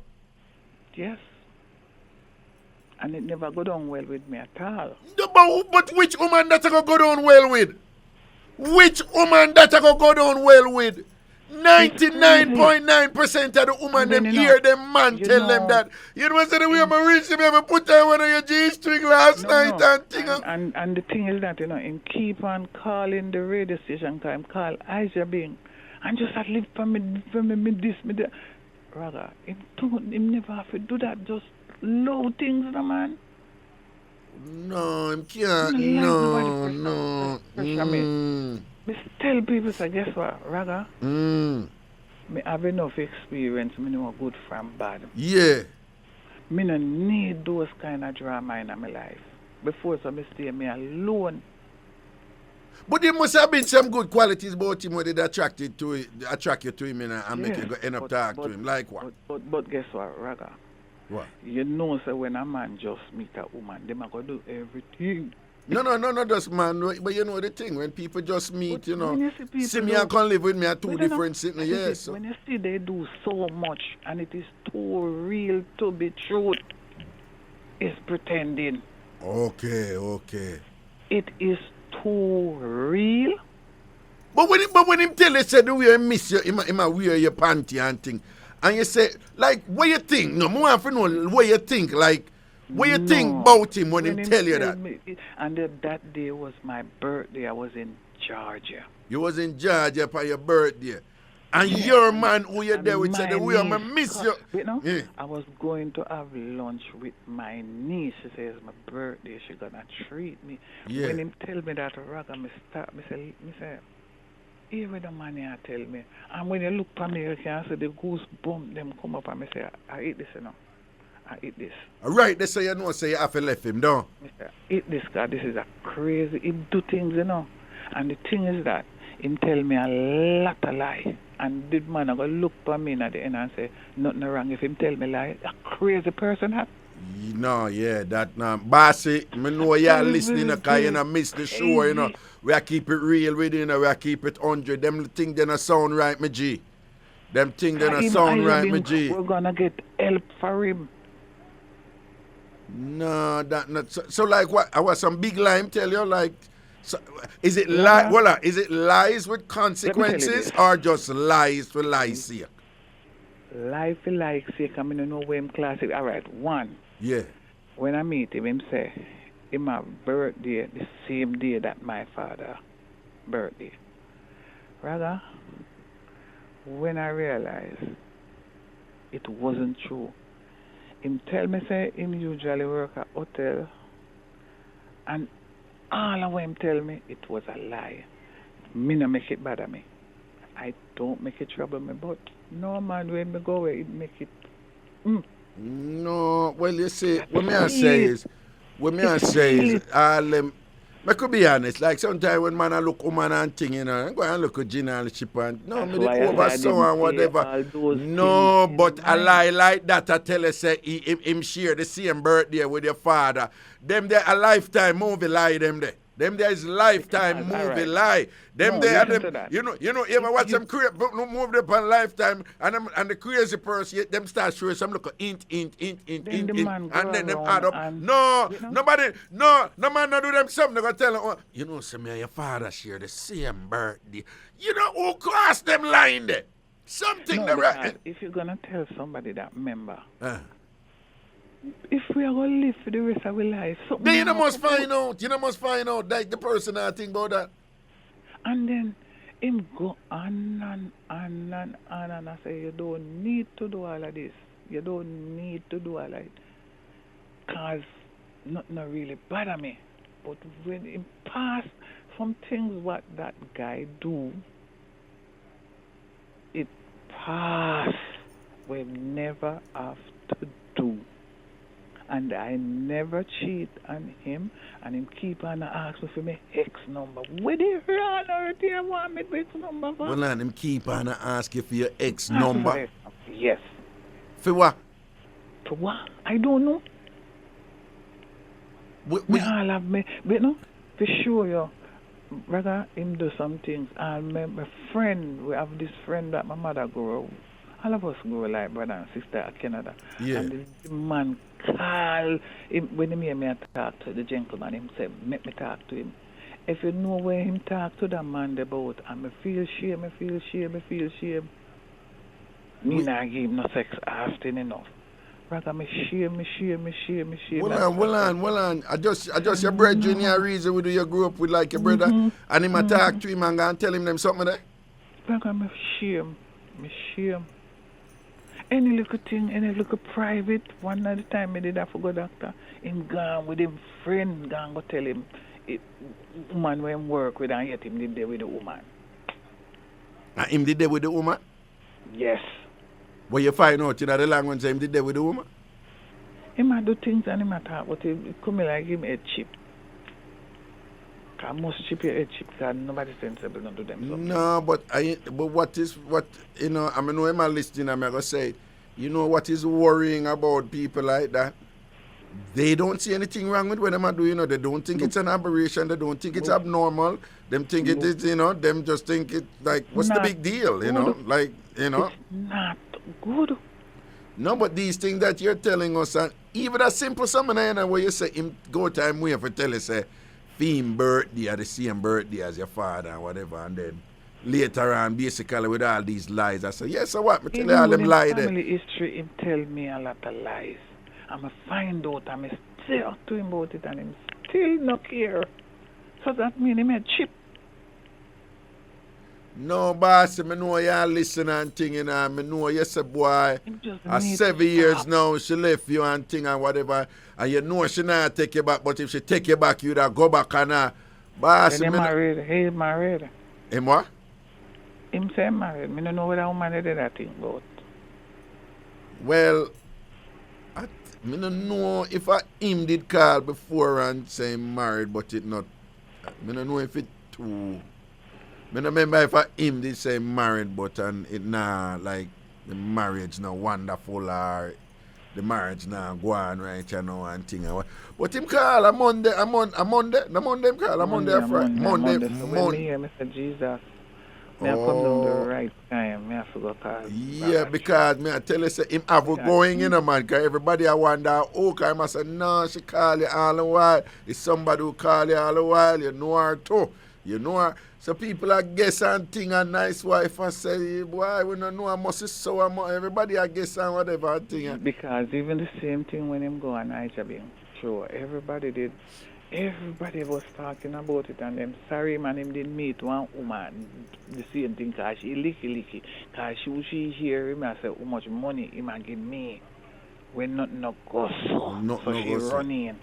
Yes. And it never go down well with me at all. No, but which woman that go down well with? Which woman that go down well with? 99.9% of the woman And them then, hear them man you tell them know- that. You know what the way I'm reach them, I put her one of your G-string last night and thing. And the thing is that, you know, him keep on calling the radio station, cause him call IrieJam, and just at live for me this, me that. Rather, him never have to do that, just low things, no man. No, him can't. No. Me tell people, say, guess what, Raga? Me have enough experience, me know good from bad. Yeah. Me no need those kind of drama in my life. Before so me stay me alone. But there must have been some good qualities about him where they attract you to him and make you go end up talk to him. Like what? But guess what, Raga? What? You know, so when a man just meet a woman, them are going to do everything. No, just man. But you know the thing, when people just meet, you know, you see me and come live with me are two different things. Yes. When you see they do so much and it is too real to be true, it's pretending. Okay. It is too real. But when him tell you, say the way I miss you, him wear your panty and thing. And you say, like, what you think? No, more want to know what you think. Like, what you think about him when he tell you that? And that day was my birthday. I was in Georgia. You was in Georgia for your birthday. And your man who you there with said, the way I miss you. You know, I was going to have lunch with my niece. She says, my birthday, she gonna treat me. Yeah. When him tell me that, Raga, me say, here with the man here tell me. And when you look at me, you can see the goosebumps them come up and me say, I eat this, you know. I eat this. Right, they say you know, say you have to left him, don't you? Eat this, God, this is a crazy, he do things, you know. And the thing is that, him tell me a lot of lie. And the man I go look at me at the end and say, nothing wrong if him tell me lie. A crazy person have. No, yeah, that now. Bossy, me know you're listening because you know, miss the show, you know. We are keep it real with you, you know, we are keep it 100. Them things they not sound right, me G. Them things they not sound right, me G. We're gonna get help for him. No, that not so like what? I was some big lie him tell you, like, so, is it is it lies with consequences or just lies for lies sake? Lie for lies sake, I mean, know where him classic. All right, one. Yeah. When I meet him say, him have birthday the same day that my father birthday. Rather, when I realized it wasn't true, him tell me say him usually work at hotel, and all of him tell me it was a lie. Me no make it bother me. I don't make it trouble me, but no man when me go away it make it. No, well you see, what me I say is, all them. I could be honest, like sometimes when man I look woman and thing, you know, I go and look at generalship and no, me the over so and whatever. No, but a lie like that I tell you say him share the same birthday with your father. Them there a lifetime movie lie them there. Them there is lifetime movie lie. Them no, there them, you know, you ever watch them move them on Lifetime and the crazy person them start showing some look int and then them add up. No, you know? No man not do them something. They gonna tell them, oh, you know, some of your father share the same birthday. You know who cross them line there? Something no, right. If you're gonna tell somebody that member. If we are going to live for the rest of our life, then you must find out. You must find out like the person I think about that. And then him go on and I say, you don't need to do all of this. You don't need to do all of it. Because nothing really bother me. But when him pass some things what that guy do, it pass. We never have to do. And I never cheat on him, and him keep on ask me for my X number. Where the hell on earth you want me X number for? Well, and him keep on ask you for your X number. Yes. For what? For what? I don't know. We all have me, but no, for sure, yo. Brother, him do some things. And my friend, we have this friend that my mother grew up. All of us grow like brother and sister at Canada. Yeah. And the man call him, when he hear me talk to the gentleman, him say, make me talk to him. if you know where him talk to the man about, and me feel shame. Me not give him no sex often enough. Rather me shame. Well on. I just your brother in your reason we do you grew up with like your brother, and him talk to him and go and tell him them something there. Rather me shame. Any little thing, any little private, one at a time me did that for go doctor. Him gone with him friend, gone go tell him woman when him work with and yet him did there with the woman. And him did there with the woman? Yes. But you find out in the language him did there with the woman? He might do things and he might talk, but it come like him head chip. Because most chip your head chip because nobody sensible don't do them something. No, but what you know, I mean when I'm listening I'm gonna say, you know what is worrying about people like that? They don't see anything wrong with what them do, you know, they don't think it's an aberration, they don't think it's abnormal, them think it is, you know, them just think it like what's the big deal, you know? Like, you know. It's not good. No, but these things that you're telling us, and even a simple something, you know, where you say him go time way for tell you say him birthday or the same birthday as your father or whatever, and then later on basically with all these lies, I say, yes, so what? Me tell you all them lies there. Family history, him tell me a lot of lies. I'm a find out, I'm a still talk to him about it, and him still not care. So that mean him a chip. No, boss, I know you listen and thing, you know. I know you say, boy, 7 years now, she left you and thing and whatever, and you know she not take you back, but if she take you back, you'd go back and boss, He married. He married. Him what? Him say married. I don't know what that woman did that thing about. Well, I don't know if him did call before and say him married, but it not. I don't know if it too. I don't remember if him did say married, but and it nah like the marriage now wonderful or the marriage now go on right you know and thing. But him call a Monday him call a Monday Friday. Monday. Mr. Jesus. Me I come down the right time. Me I forgot call. Yeah, because me I tell you say him have going in a man, because everybody I wonder, oh, cause I must say, no, she call you all the while. It's somebody who call you all the while, you know her too. You know her. So people are guess and thing and nice wife and say, boy, we don't know I must so everybody I guess and whatever thing. Because even the same thing when him go on IrieJam, sure, everybody was talking about it and them sorry man him didn't meet one woman the same thing because she licky because she hear him and say how much money him and give me when nothing no goes so she run in.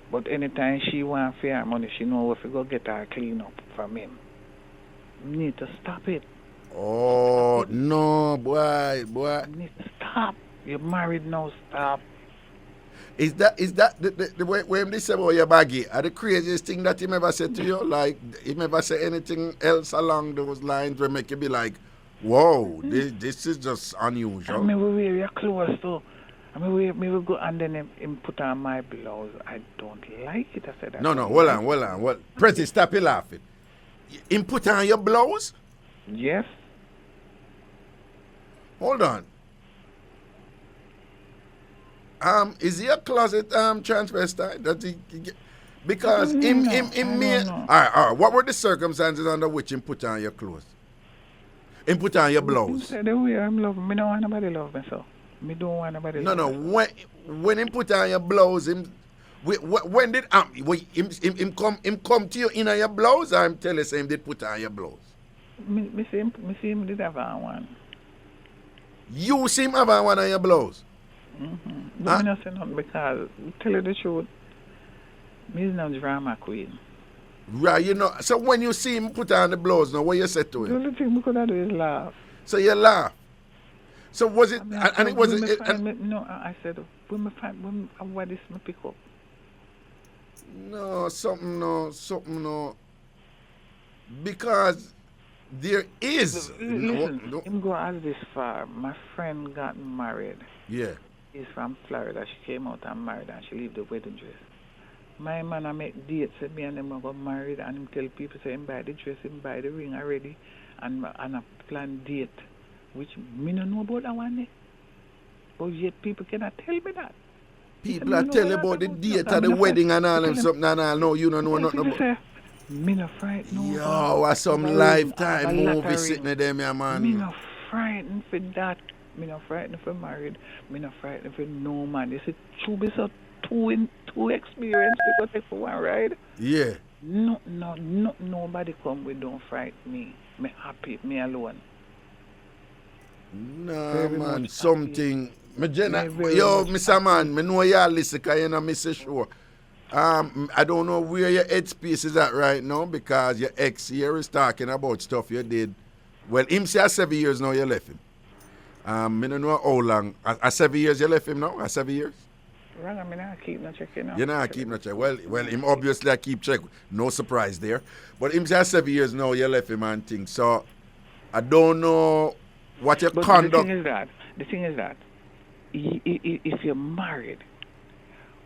But anytime she want fair money, she know if you go get her clean up from him. You need to stop it. Oh, no, boy. You need to stop. You're married now, stop. Is that the way they say about your baggy? Are the craziest thing that him ever said to you? Like, him ever say anything else along those lines where make you be like, whoa, this is just unusual? I mean, we wear your clothes too. I mean, we will go and then him put on my blouse. I don't like it. I said that. No, hold on. Prezi, stop your laughing. Him put on your blouse? Yes. Hold on. Is he a closet transvestite? That he because him all right. What were the circumstances under which him put on your clothes? Him put on your blouse. He said the way I'm loving. Me don't want nobody love me so. Me don't want nobody. No. When him put on your blouse, when did him come to you in your blouse, or him tell us him did put on your blouse? Me see him did have on one. You see him have on one on your blouse? Mm-hmm. But me not say nothing because tell you the truth, me is no drama queen. Right, you know. So when you see him put on the blouse, now what you say to him? The only thing we could do is laugh. So you laugh. So was it? I said, what is my pick up? No, something no. Because there is. Listen, him go as this far. My friend got married. Yeah. He's from Florida. She came out and married and she leave the wedding dress. My man I make dates with me and them got married and him tell people say him buy the dress, him buy the ring already and I plan date. Which me no know about that one. But yet people cannot tell me that. People are telling about the date of the wedding and all and something and all. No, you don't know nothing about. Me no frightened. Yo, what's some Lifetime movie sitting there, man? Me no frightened for that. Me no frightened for married. Me no frightened for no man. You see, two be so two experience we go take for one ride. Yeah. No, nobody come with don't frighten me. Me happy, me alone. Nah, Very man, much something. Me Jenna, Very yo, much Mr. Man, me know y'all listen, cause you know, Mr. Show. I don't know where your headspace is at right now because your ex here is talking about stuff you did. Well, him say 7 years now you left him. I don't know how long. 7 years you left him now? 7 years? Right, I mean, I keep not checking out. You know, I keep not check. Well, him obviously I keep check. No surprise there. But him say 7 years now you left him and things. So I don't know what your conduct. The thing is that if you're married,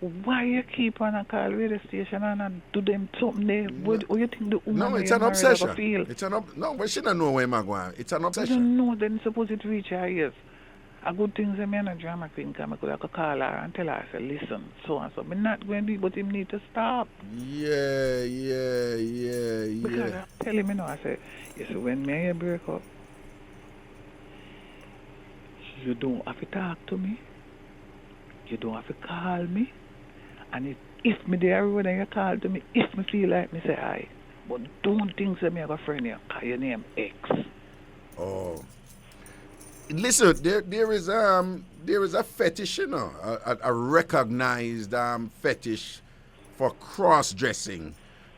why you keep on a call radio station and do them something there? What you think the woman No, it's an obsession. Feel? No, but she don't know where I'm going. It's an obsession. You don't know, then suppose it reach her ears. A good thing is me and a drama queen come, I could have call her and tell her, I say, listen, so and so. I'm not going to do it, but him need to stop. Yeah. Because I tell him, you know, I say, you see, when me and you break up, you don't have to talk to me. You don't have to call me. And if me there when you call to me, if me feel like me say hi. But don't think that me have a friend here, call your name X. Oh. Listen, there is a fetish, you know, a recognized fetish for cross-dressing,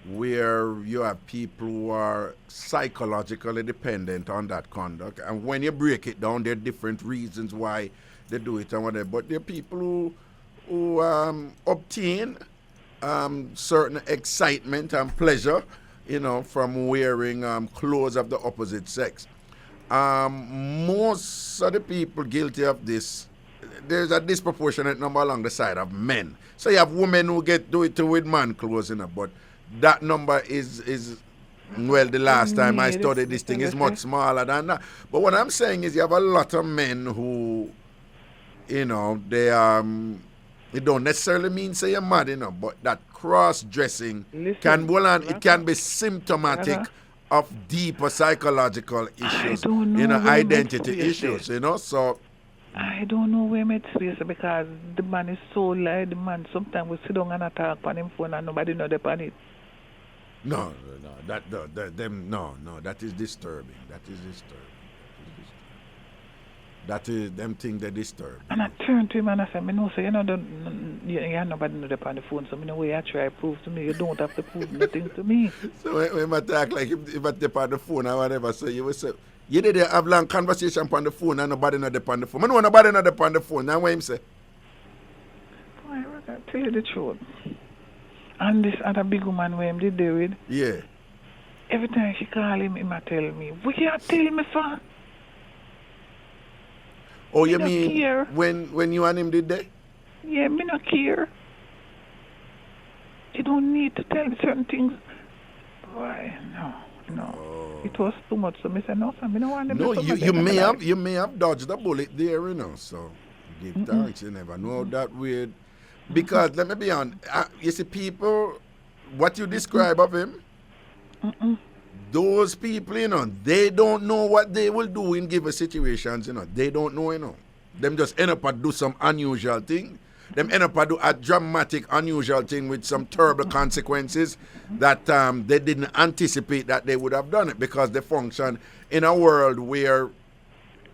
where you have people who are psychologically dependent on that conduct, and when you break it down, there are different reasons why they do it and whatever. But there are people who obtain certain excitement and pleasure, you know, from wearing clothes of the opposite sex. Most of the people guilty of this, there's a disproportionate number along the side of men. So you have women who do it with man clothes, you know, but that number is well, the last time I studied this thing is much smaller than that. But what I'm saying is you have a lot of men who, you know, they it don't necessarily mean say you're mad, you know, but that cross-dressing can be symptomatic of deeper psychological issues, you know, identity issues, you know, so. I don't know where my space because the man is so loud, the man sometimes we sit down and talk on him phone and nobody know the on it. No, that is disturbing. That is them things that disturb. And I turn to him and I say, no, so you know, you have nobody know the on the phone, so me know where I try to prove to me, you don't have to prove nothing to me. So when I talk like if I dip on the phone or whatever, so you will say, you did have long conversation on the phone and nobody know the on the phone. I know nobody know the on the phone, now what him say? Boy, I gotta tell you the truth. And this other big woman where him did there with, yeah. Every time she call him, he might tell me, what you tell me for? Oh, you mean when you and him did that? Yeah, me not care. You don't need to tell me certain things. Boy, no. Oh. It was too much, so I said, no, I don't want them no, to you may have dodged the bullet there, you know, so give thanks, you never know that weird. Because, let me be honest, you see people, what you describe of him, those people, you know, they don't know what they will do in given situations, you know. They don't know, you know. Them just end up and do some unusual thing. Them end up and do a dramatic, unusual thing with some terrible consequences that they didn't anticipate that they would have done it because they function in a world where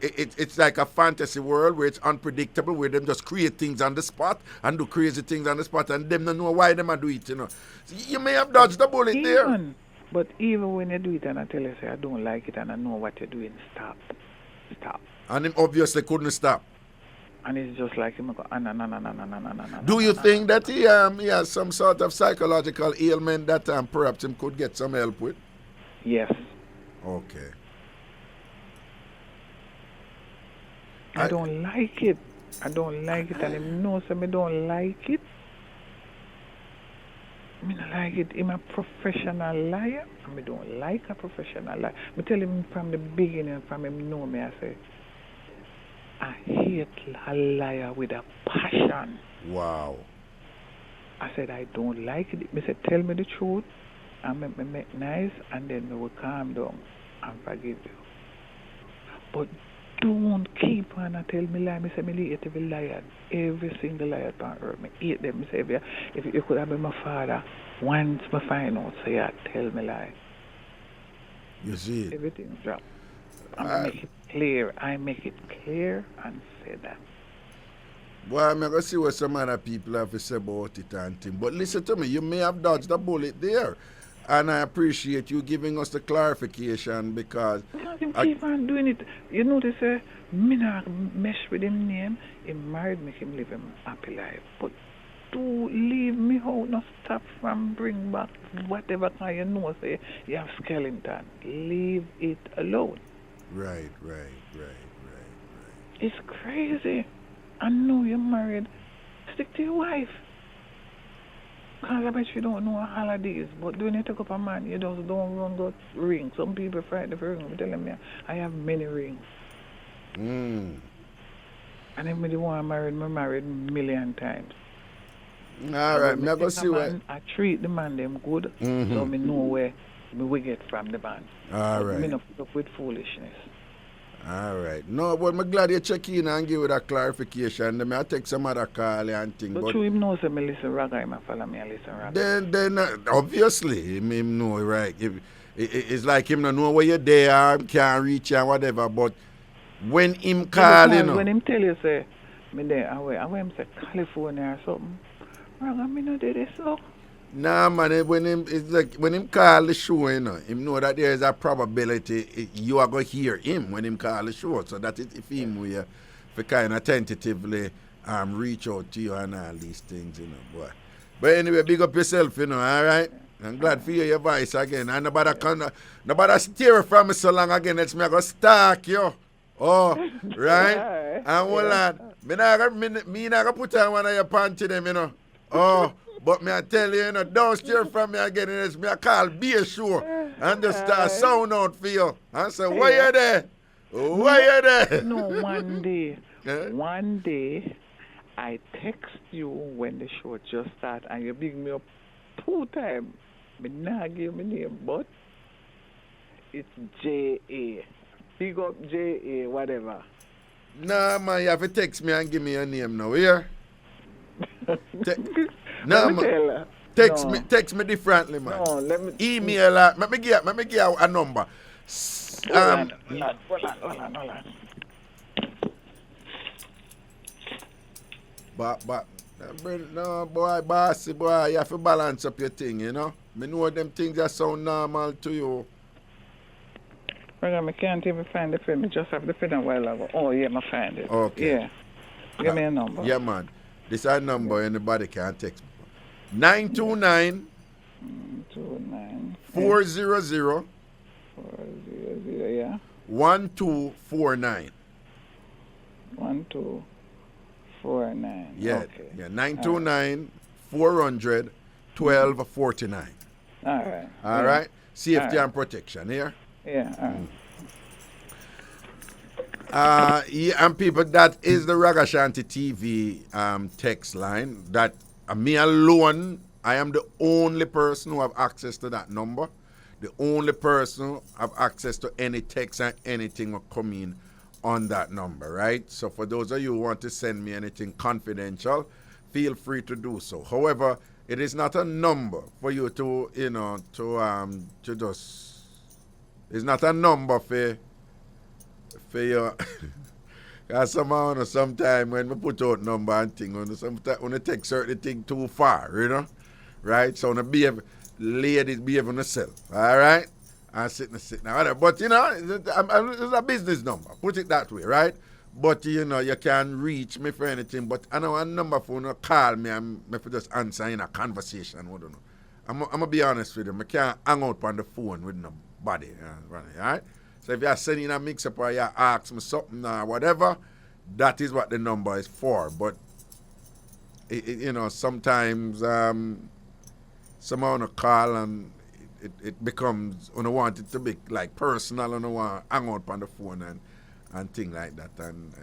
it's like a fantasy world where it's unpredictable, where them just create things on the spot and do crazy things on the spot and them don't know why them do it, you know. So you may have dodged the bullet there. But even when you do it and I tell you, say, I don't like it and I know what you're doing, stop. And him obviously couldn't stop. And it's just like him go, Do you think that he has some sort of psychological ailment that perhaps him could get some help with? Yes. Okay. I don't like it. And him knows that I don't like it. I don't like it. I'm a professional liar. I don't like a professional liar. I tell him from the beginning, from him know me, I say, I hate a liar with a passion. Wow. I said, I don't like it. I said, tell me the truth. and make nice, and then we will calm down and forgive you. But don't keep on and tell me lie. Me say me hate every liar. Every single liar on earth. Me hate them. Me say if you could have been my father, once me find out, say you tell me lie. You see it? Everything drop. I make it clear. I make it clear and say that. Well, I'm going to see what some other people have to say about it and thing. But listen to me, you may have dodged the bullet there. And I appreciate you giving us the clarification because... keep on doing it. You know, they say, me not mesh with him name. He married, make him live him happy life. But do leave me out, not stop from bring back whatever kind you know, say, you have skeleton. Leave it alone. Right. It's crazy. I know you're married. Stick to your wife. Because I bet you don't know holidays. But when you take up a man, you just don't run go ring. Some people frightened for ring. I tell them, I have many rings. And if me the one married, me married million times. All right, me go see what... I treat the man them good, so me know where we get from the man. All right. Me not put up with foolishness. All right. No, but I'm glad you check in and give that clarification. Then I take some other call and thing. But you him know say me listen Reggae, I follow me and listen Reggae. Then obviously, him know, right? It's like him not know where you're there, can't reach you and whatever, but when him call, you know. When him tell you, say, me there, I him say California or something, Reggae, me no do this, so. Nah, man, when him call the show, you know, him know that there is a probability you are going to hear him when him call the show. So that if him will kind of tentatively reach out to you and all these things, you know, boy. But anyway, big up yourself, you know, all right? I'm glad to hear your voice again. And nobody steer from me so long again. It's me, I go stalk you. Oh, right? And hold on. Me not gonna put on one of your panties, them, you know. Oh. But me I tell you, you know, don't steer from me again. It's me I call be a show and just start sound out for you. And say, why you there? Why you there? No, one day, I text you when the show just started and you big me up 2 times. Me not give me name, but it's J.A. Big up J.A. whatever. Nah, man, you have to text me and give me your name now, yeah? No, man. Text me differently, man. No, let me email her. Let me give you a number. Hold on. But no, boy, bossy boy, you have to balance up your thing, you know. Me know them things that sound normal to you. I can't even find the film. I just have the film a while ago. Oh, yeah, I find it. Okay. Yeah. Give me a number. Yeah, man. This is a number anybody can text me. 929 400 yeah. 1249. 1249. Yeah. Okay. Yeah. 929 400 1249. All right. Safety and protection here. Yeah. Yeah, and people, that is the Ragashanti TV text line. That me alone, I am the only person who have access to that number. The only person who have access to any text and anything will come in on that number, right? So for those of you who want to send me anything confidential, feel free to do so. However, it is not a number for you to, you know, to just, it's not a number for you. Because somehow, sometimes when we put out number and thing, sometimes when they take certain thing too far, you know, right? So ladies behave on themselves, all right? And sit now. But, you know, it's a business number. Put it that way, right? But, you know, you can reach me for anything. But I know a number for you to call me and me for just answer in a conversation. I don't know. I'm going to be honest with you. I can't hang out on the phone with nobody, all right? So if you're sending a mix-up or you ask me something or whatever, that is what the number is for. But, you know, sometimes someone will call and it becomes, I want it to be like personal, I want to hang out on the phone and things like that. And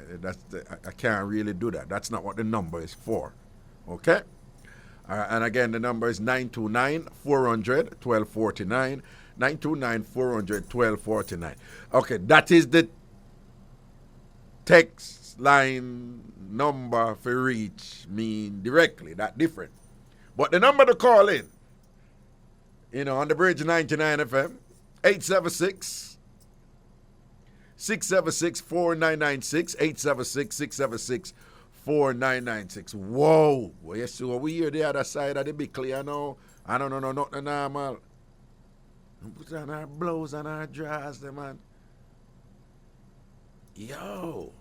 I can't really do that. That's not what the number is for. Okay? And again, the number is 929-400-1249. 929-400-1249. Okay, that is the text line number for reach me directly. That different. But the number to call in, on the Bridge 99 FM, 876 676-4996, 876-676-4996. Whoa. Well, yes, so we hear the other side of the big clear now. I don't know, nothing normal. Put on our blouse and our drawers, them, man. Yo.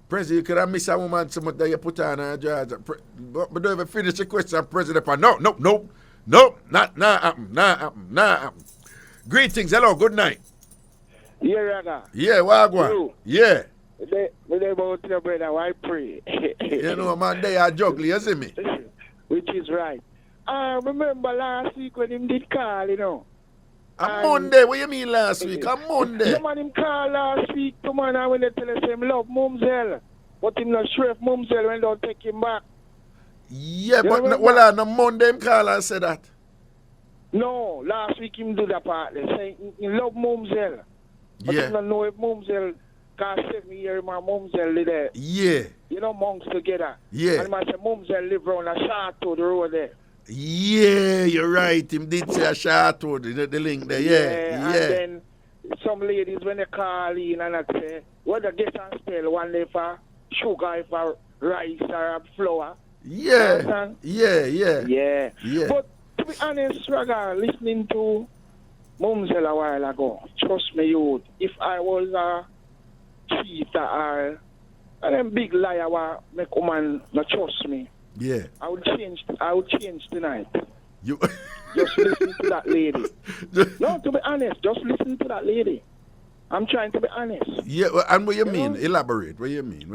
President, you could have missed a woman so much that you put on her drawers. But don't even finish the question, President. No, not happen. Greetings, hello, good night. Yeah, Raga. Yeah, Wagwan. Yeah. They about your brother, why pray? Man, they are juggling, you see me? Which is right. I remember last week when him did call, On Monday, what you mean last week? On Monday. The man him called last week to man when they tell us him love Mumsel. But him not sure if Mumsel when don't take him back. Yeah, but on Monday him call and say that. No, last week him do that part. They say he love Mumsel. But Yeah. he don't know if Mumsel cause 7 years my Mumsel live there. Yeah. Monks together. Yeah. And man say Mumsel live round a short to the road there. Yeah, you're right. Him did say a short word, the link there. Yeah. And then some ladies when they call in and I say, what the get and spell one day for sugar, for rice or flour. Yeah. Yeah. Yeah. But to be honest, Raga, listening to Mumsel a while ago, trust me, youth, if I was a cheater or a big liar who make woman not trust me, yeah, I would change tonight. You just listen to that lady. No, to be honest, just listen to that lady. I'm trying to be honest. Yeah, and what you mean? Elaborate. What you mean?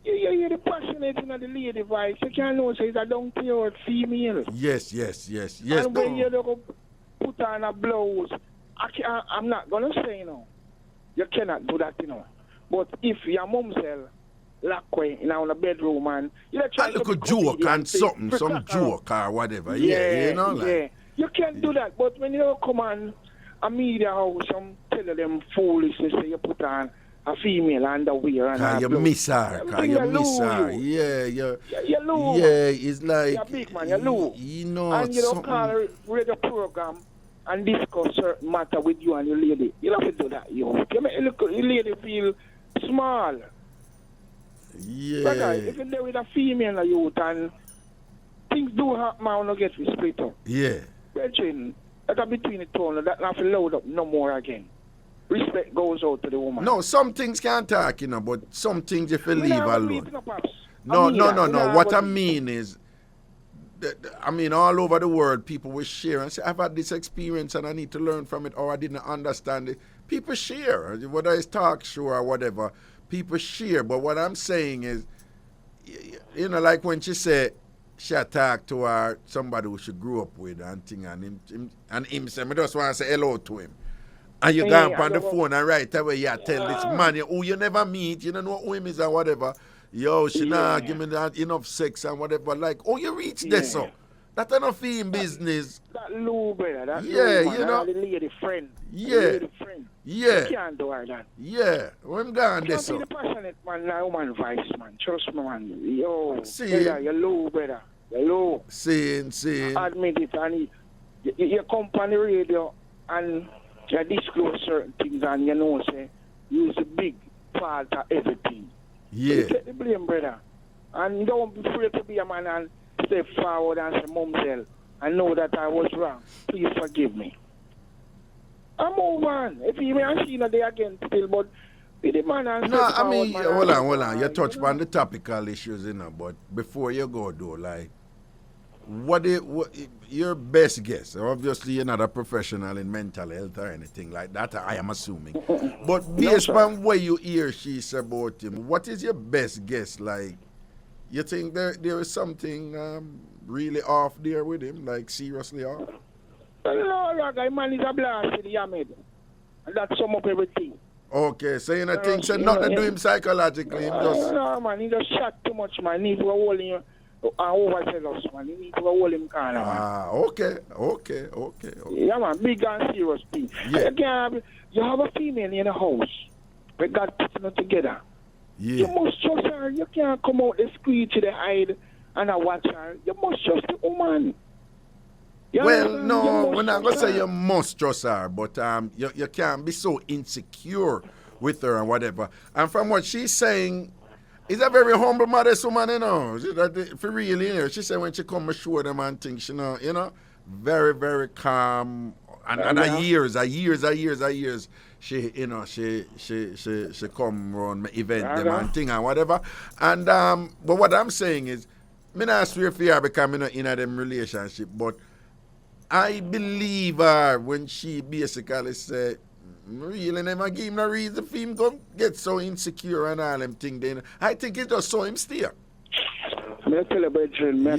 You're the passionate in the lady voice. You can't know she's a down-to-earth female. Yes. And when you look put on a blouse, I'm not going to say, you cannot do that, But if your Mumsel lock way in a bedroom and you try to joke and something, some joke or whatever. Yeah. You can't do that. But when you come on a media house, some tell them foolishness, you put on a female underwear and you miss her. Yeah, you lose. Yeah, it's like you're big man, you lose. And you don't call a radio program and discuss certain matter with you and your lady. You don't have to do that, you. You make your lady feel small. Yeah. But if you're there with a female youth and things do happen, I want to get split up. Yeah. Brethren, that between the two, that not load up no more again. Respect goes out to the woman. No, some things can't talk, but some things if you leave alone. No. What I mean is, all over the world, people will share and say, I've had this experience and I need to learn from it, or I didn't understand it. People share, whether it's talk show or whatever, people share. But what I'm saying is, like when she said, she talked to her, somebody who she grew up with and thing, and him said, I just want to say hello to him. And you go up on the phone and right away you tell this man who you never meet, you don't know who him is or whatever. Yo, she not give me that enough sex and whatever. Like, you reach this so. That's enough in business. That low, brother. That yeah, low, the lady friend. Yeah. Lady friend. Yeah. You can't do her that. Yeah. I'm going this so. You can't be the passionate man, like woman vice, man. Trust me, man. Yo, see, brother, you're low, brother. You're low. Seeing. Admit it. And you come on the radio and you disclose certain things and say, you're a big part of everything. Yeah. So you take the blame, brother. And don't be afraid to be a man and step forward and say, Mumsel, I know that I was wrong. Please forgive me. I move on. If you may have seen it there again still, but be the man and no, I mean, hold on. You touch on the topical issues, but before you go, though, like, what your best guess? Obviously, you're not a professional in mental health or anything like that, I am assuming. But based on what you hear she said about him, what is your best guess? Like, you think there is something really off there with him, like seriously off? No, Raga, man is a blast with the Yamid. And that sum up everything. Okay, so you think nothing to do him psychologically, him just... No, man, he just shot too much, man. He was holding you overzealous, man. You need to hold him corner, man. Okay. Yeah, man, big and serious thing. Yeah. You have a female in the house. We got putting it together. Yeah. You must trust her. You can't come out the screech to the hide and watch her. You must trust the woman. Well, no, we're not going to say you must trust her, but you can't be so insecure with her and whatever. And from what she's saying, is a very humble, modest woman, you know. For real, you know. She said when she come and show them and things, you know, very, very calm. And years, she, you know, she come around my event them and thing and whatever. And but what I'm saying is, me not swear for her because I'm not in a them relationship, but I believe her when she basically said, really never give him no reason for him go get so insecure and all them things. Then I think it just saw him steer. I tell her, brethren, I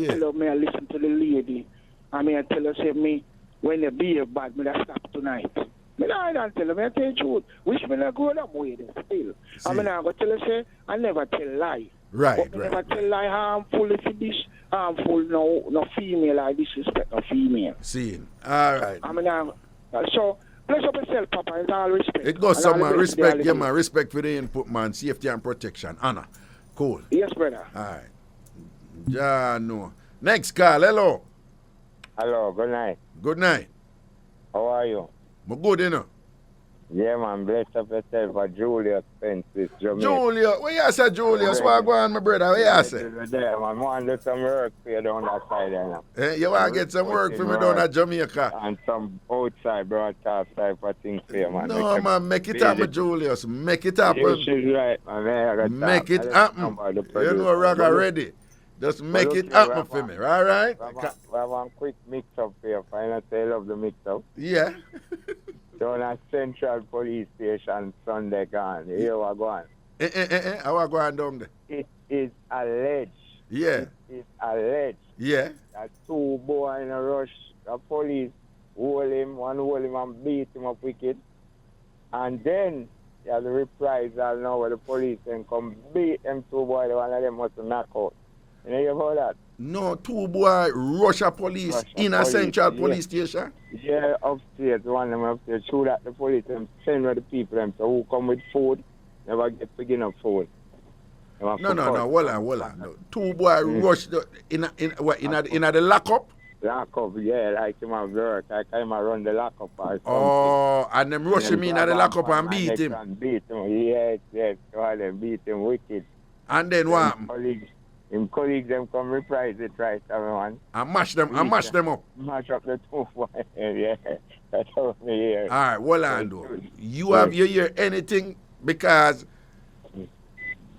listen to the lady. I tell her, say me, when you be bad, me that stop tonight. I don't tell her, I tell you the truth. Wish me not grow that way still. I'm going to tell her, say, I never tell lie. Right. Never tell lie harmful if it is harmful, no female, I disrespect no female. See, all right. So, bless up yourself, Papa, in all respect. It goes some respect, yeah, man. Respect for the input, man. Safety and protection. Anna. Cool. Yes, brother. All right. Ja, no. Next call. Hello. Hello. Good night. Good night. How are you? I'm good, you know. Yeah, man. Bless up yourself for Julius Panties, Jamaica. Julius. What you say, Julius? What go on, my brother? What you say? There, man. I want to do some work for you down that side there now. You want to get some work for me down at Jamaica? And some outside broadcast type of things for you, man. No, man. Make it happen, Julius. Make it happen. You should right, man. Make it happen. You know Raga ready. Just make it happen for me, all right? We have one quick mix-up here. Finally, I love the mix-up. Yeah. Down at Central Police Station Sunday gone. Here we go on. How I go on down there? It is alleged. Yeah. It is alleged. Yeah. That two boys in a rush, the police hold him and beat him up wicked. And then you have the reprisal now where the police then come beat them two boys, one of them must knock out. You know about that? No, two boys rush a police in a Central Police Station? Yeah, upstairs, one of them upstairs. Shoot at the police and send the people them. So who come with food, never get to get enough food. No, hold on. No. Two boys rush in the lockup? Lockup, yeah, like him at work. Like him run the lockup or something. Oh, and them rush him in the lockup and beat him? Beat him, yes. All them beat him wicked. And then what? Him colleagues them come reprise it right, everyone. And mash them up. Mash up the two boys, yeah. That's how me hear. All right, hold on, though. You hear anything? Because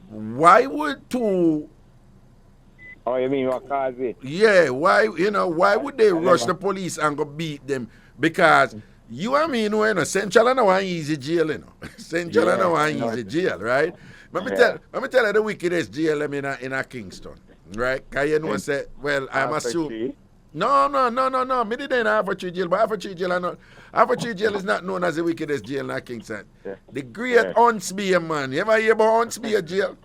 why would two... Oh, you mean what cause it? Yeah, why would they rush the police and go beat them? Because you and me know, Central and one easy jail, Central and one easy jail, right? Let me tell you the wickedest jail in a Kingston, right? Because you know, say, well, I'm assuming... No. Me didn't have a tree jail, but Half a Tree Jail is not known as the wickedest jail in Kingston. Yeah. The great Huntsby, man. You ever hear about Huntsby jail?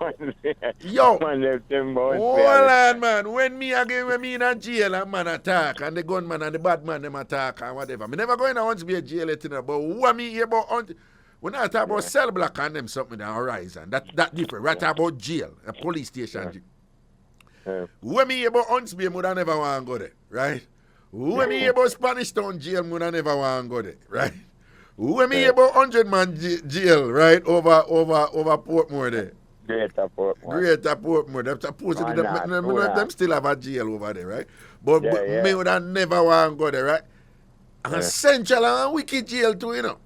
Yo. Hold on, man. When me in a jail, a man attack, and the gunman and the bad man them attack and whatever. Me never go in a Huntsby jail, but what me hear about Huntsby? When I talk about cell block and them something on the horizon, that different. Right about jail, a police station. When me hear about Huntsby, I would never want to go there, right? When me hear about Spanish Town jail, I would never want to go there, right? When me hear about 100-man jail, right, over Portmore there. Greater Portmore. Them supposedly them still have a jail over there, right? But me would never want to go there, right? And Central and wicked jail too,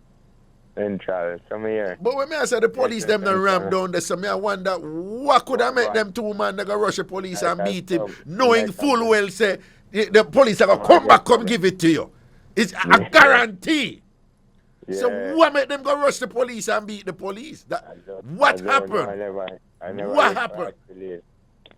Central, some here. But when I say the police them done ram down there, so me I wonder what could I make them two man that go rush the police and beat him, knowing full well say the police are gonna come back, come give it to you. It's a guarantee. Yeah. So what make them go rush the police and beat the police? What happened? What happened?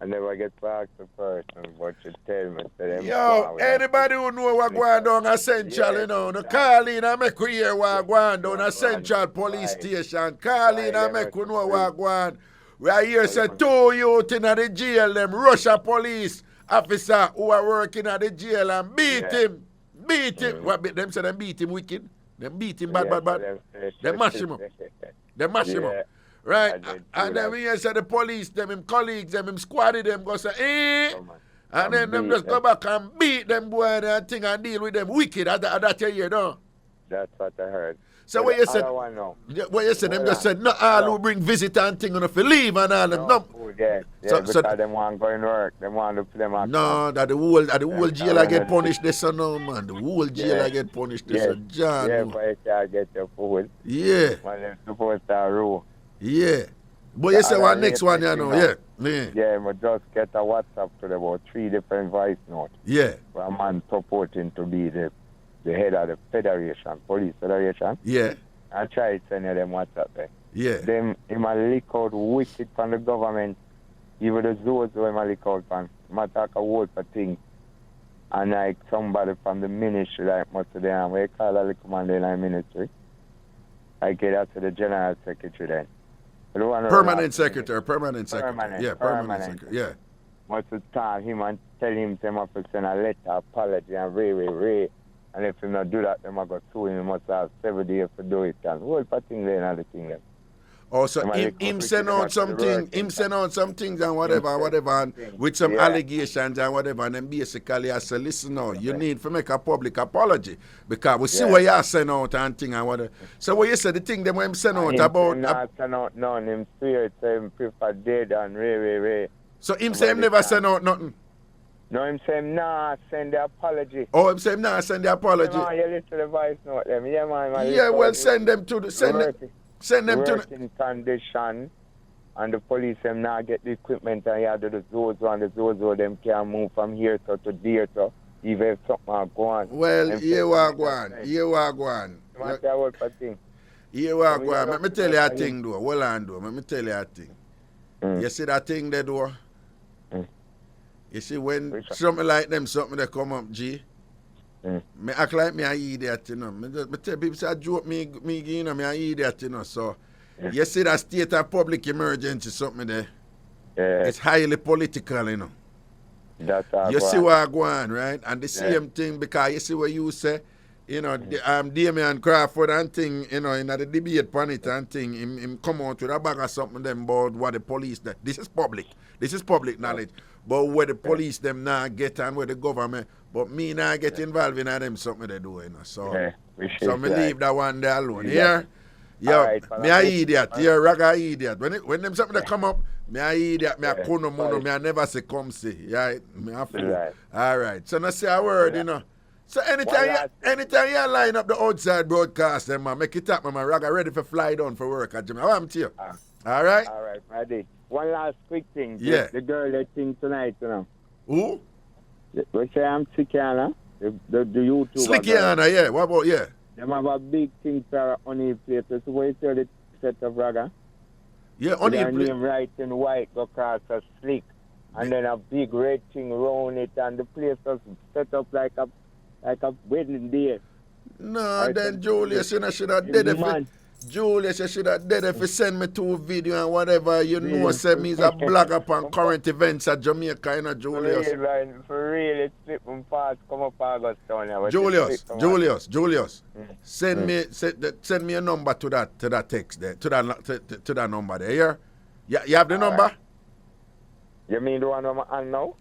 I never get back to person, but you tell me. Yo, anybody who know what going down at Central, no call in and make we hear what going down at Central Police Station. Call in and make we know what going. We are here say two youth in the jail, them Russia police officer who are working at the jail and beat him. Beat him. What them say them beat him wicked? Them beat him bad. They mash him up. They mash him up. Right? And then when you say the police, them him colleagues, them him squaddy, them go say, and then them just go back and beat them boy and thing and deal with them wicked. That you hear, no? That's what I heard. So what you said? What you said? Them just said not all who bring visitor and thing on if you leave and all them. No. Because them want to go in work. They want to them out. No, that the whole jail I get punished this no man. The whole jail I get punished this John. Yeah, but you can't get your food. Yeah. When they're supposed to rule. Yeah. But you say what next one you know, yeah. Yeah, but just get a WhatsApp to them about 3 different voice notes. Yeah. For a man purporting to be the head of the Federation, Police Federation. Yeah. I try to send them WhatsApp there. Yeah. Them, him a leak out wicked from the government. Even the zoos who him a leak out from. Him a talk a whole for things. And like somebody from the ministry, like most of them, we call a little man in the ministry. I get out to the general secretary then. Permanent secretary. Yeah, permanent secretary. Yeah. Must tell him and tell him to have to send a letter, apology, and re. And if he not do that, they might go sue him. He must have 7 days to do it. And whole thing there and other thing there. Oh, so him send out something, some things and whatever, and with some allegations and whatever, and then basically I say, listen now, you need to make a public apology because we see what you send out and thing and whatever. So what you say, the thing them when him send out about... Him not send out none, him swear it, say him prefer dead and re. So him say him never send out nothing? No, him say him nah send the apology. Oh, him say him nah send the apology? No, you listen to the voice note them. Yeah, man. Yeah, well, send them to the... Send them to working condition, and the police them now get the equipment and you do the Zozo, and the Zozo them can move from here to there to even if something go on. Well, here we go on. Here we go on. Let me tell you a thing though. Hold on though. Let me tell you a thing. You see that thing there though? You see when something like them, something that come up, G. Me act like me an idiot, you know. Me tell people say I joke me you know, me an idiot, you know. So you see that state of public emergency something there. Yeah. It's highly political, you know. That's how you see what I go on, right? And the same thing because you see what you say, you know, Damian Crawford and thing, you know, in the debate on it and thing, him come out with a bag of something them about what the police that this is public knowledge. But where the police them now get and where the government, but me now get involved in them something they do, you know. So me leave that one there alone. Here, me a idiot. Here, Raga idiot. When them something that come up, me a idiot, me a kono mono, me a never say come see. Yeah, me a fool. All right. So now say a word, you know. So anytime you line up the outside broadcast, then man, make it up, man. Raga ready for fly down for work at Jamaica. How am to you? All right? All right, ready. One last quick thing. Yeah. The girl that sing tonight, you know. Who? We say I'm Slickiana, the YouTuber. Slickiana, yeah. What about, yeah? They have a big thing for Honey Places. So what you say the set of Raga? Yeah, Honey Places. Their name right in white, go across a slick. And then a big red thing around it. And the place was set up like a wedding day. No, then Julius, you know, should have did it. Julius, you should have did if you send me to a video and whatever, you know, send me a blog upon current events at Jamaica, you know, Julius. For real, it's slipping fast, come up August down here. Julius, send me a number to that text there, to that number there, yeah? You have the number? Right. You mean the one I'm on now?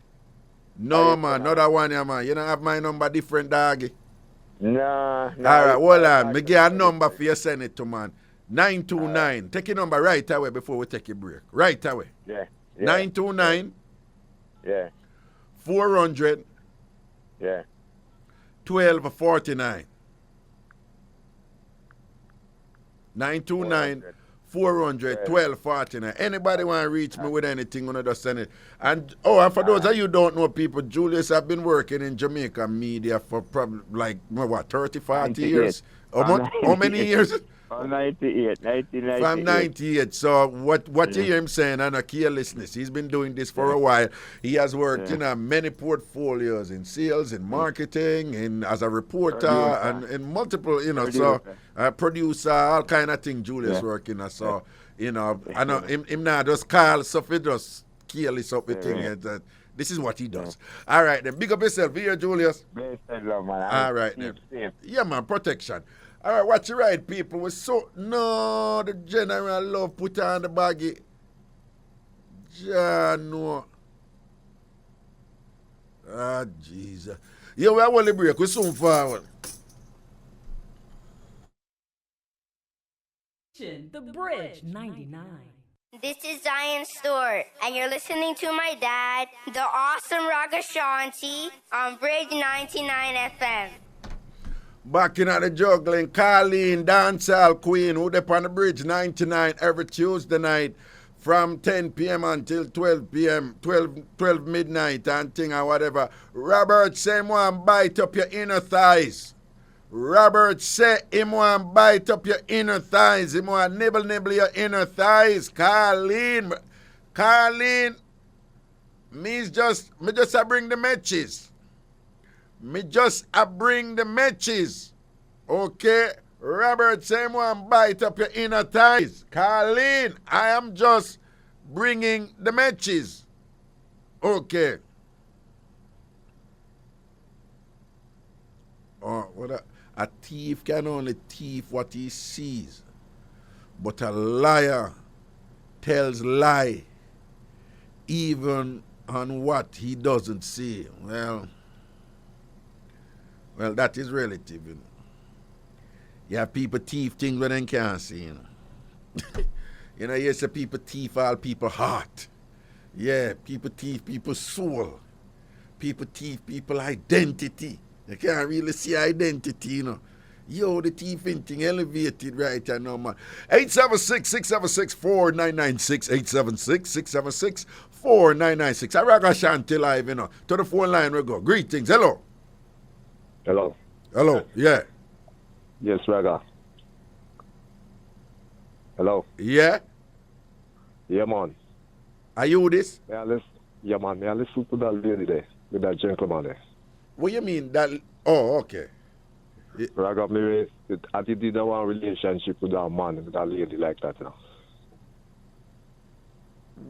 No, man, not that one, yeah, man. You don't have my number different, doggy. No. All right, hold on. Me get a number for you send it to, man. 929. Take your number right away before we take a break. Right away. Yeah. 929. Yeah. 400. Yeah. 1249. 929. 400, 1249. Anybody want to reach me with anything, I'm going to just send it. And for those of you who don't know people, Julius have been working in Jamaica media for probably like, 30, 40 years? How many years? From 1998. From 98. So what you hear him saying, and a carelessness, he's been doing this for a while. He has worked in many portfolios in sales, in marketing, in as a reporter, and in multiple, you know, producer, all kind of thing Julius working. So, you know, I know him now just call, so he just careless up with things. This is what he does. All right, then. Big up yourself. Here, Julius. Blessed love, man. All right, then. Yeah, man. Protection. All right, watch your right, people. No, the general love put on the baggy. No. Ah, Jesus. Yeah, we want to break. We soon forward. The Bridge 99. This is Zion Stewart, and you're listening to my dad, the awesome Ragashanti, on Bridge 99 FM. Back in at the juggling, Colleen, Dancehall Queen, who they on the Bridge 99 every Tuesday night from 10 p.m. until 12 p.m., 12 midnight and thing or whatever. Robert say him want bite up your inner thighs. Robert say him want bite up your inner thighs. Him want nibble your inner thighs. Colleen, me just bring the matches. Okay? Robert say him want bite up your inner thighs. Colleen, I am just bringing the matches. Okay. Oh, what a thief can only thief what he sees. But a liar tells lie even on what he doesn't see. Well, that is relative, you know. You have people thief things when they can't see, you know. You know, you say people thief all people's heart. Yeah, people thief people's soul. People thief people's identity. You can't really see identity, you know. Yo, the thieving thing elevated right now, man. 876-676-4996. 876-676-4996. I Ragashanti live, you know. To the phone line we go. Greetings. Hello. Hello. Yeah. Yes, Raga. Hello. Yeah. Yeah, man. Are you this? Yeah, man. May I listen to that lady there with that gentleman there? What you mean that? Oh, okay. Raga, I did that one relationship with that man, with that lady like that, you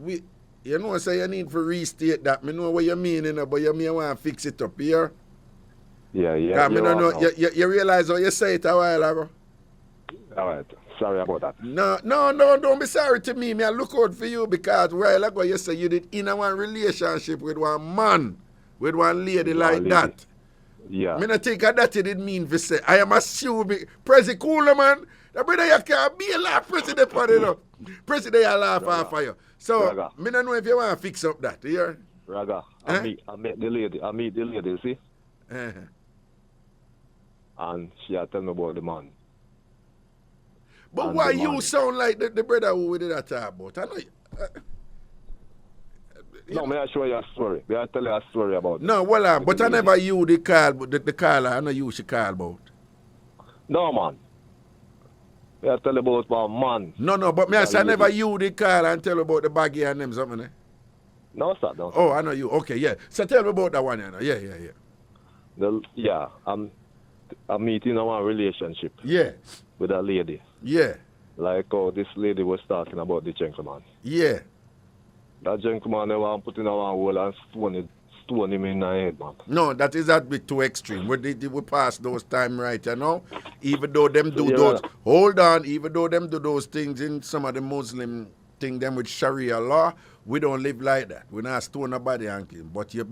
know. You know, say you need to restate that. Me know what you mean, you know, but you may want to fix it up here. Yeah. Me don't know. You realize how you say it a while ago? All right. Sorry about that. No, don't be sorry to me. Me I look out for you because a while ago you say you did in a one relationship with one man, with one lady like that. Yeah. Me not think that it didn't mean to say. I am assuming. Prezi cooler, man. The brother you can't be a laugh president for it. President you laugh off of you. So, Raga. me don't know if you want to fix up that. You hear? Raga, I meet the lady, you see? And she had tell me about the man. But and why you sound like the brother who we did that talk about? I know no, may I show you a story? May I tell you a story about no, well, but I never you the call, the caller, I know you should call about. No, man. May I tell you about my man? No, but me I say I never you the call and tell you about the baggy and them something, eh? No, sir, no. Oh, I know you. Okay, yeah. So tell me about that one, you know. Yeah. I'm meeting a one relationship. Yeah. With a lady. Yeah. Like how this lady was talking about the gentleman. Yeah. That gentleman they want put in a one hole and stone him in the head, man. No, that is a bit too extreme. We pass those time right, you know. Even though them do even though them do those things in some of the Muslim thing them with Sharia law, we don't live like that. We not stone nobody and kill. But you're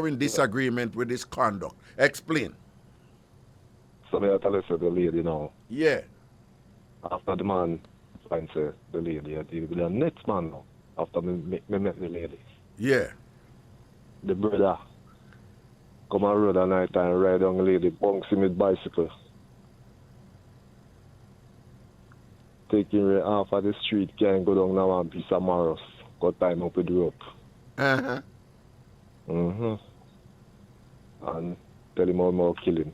in disagreement with this conduct. Explain. So may I tell you the lady now. Yeah. After the man finds the lady, I deal with the next man now. After me met the lady. Yeah. The brother come on road at night and ride on the lady, bunks him with bicycle. Taking her off of the street, can't go down now and piece of Maros. Got time up with the rope. Uh-huh. And tell him how I'm going to kill him.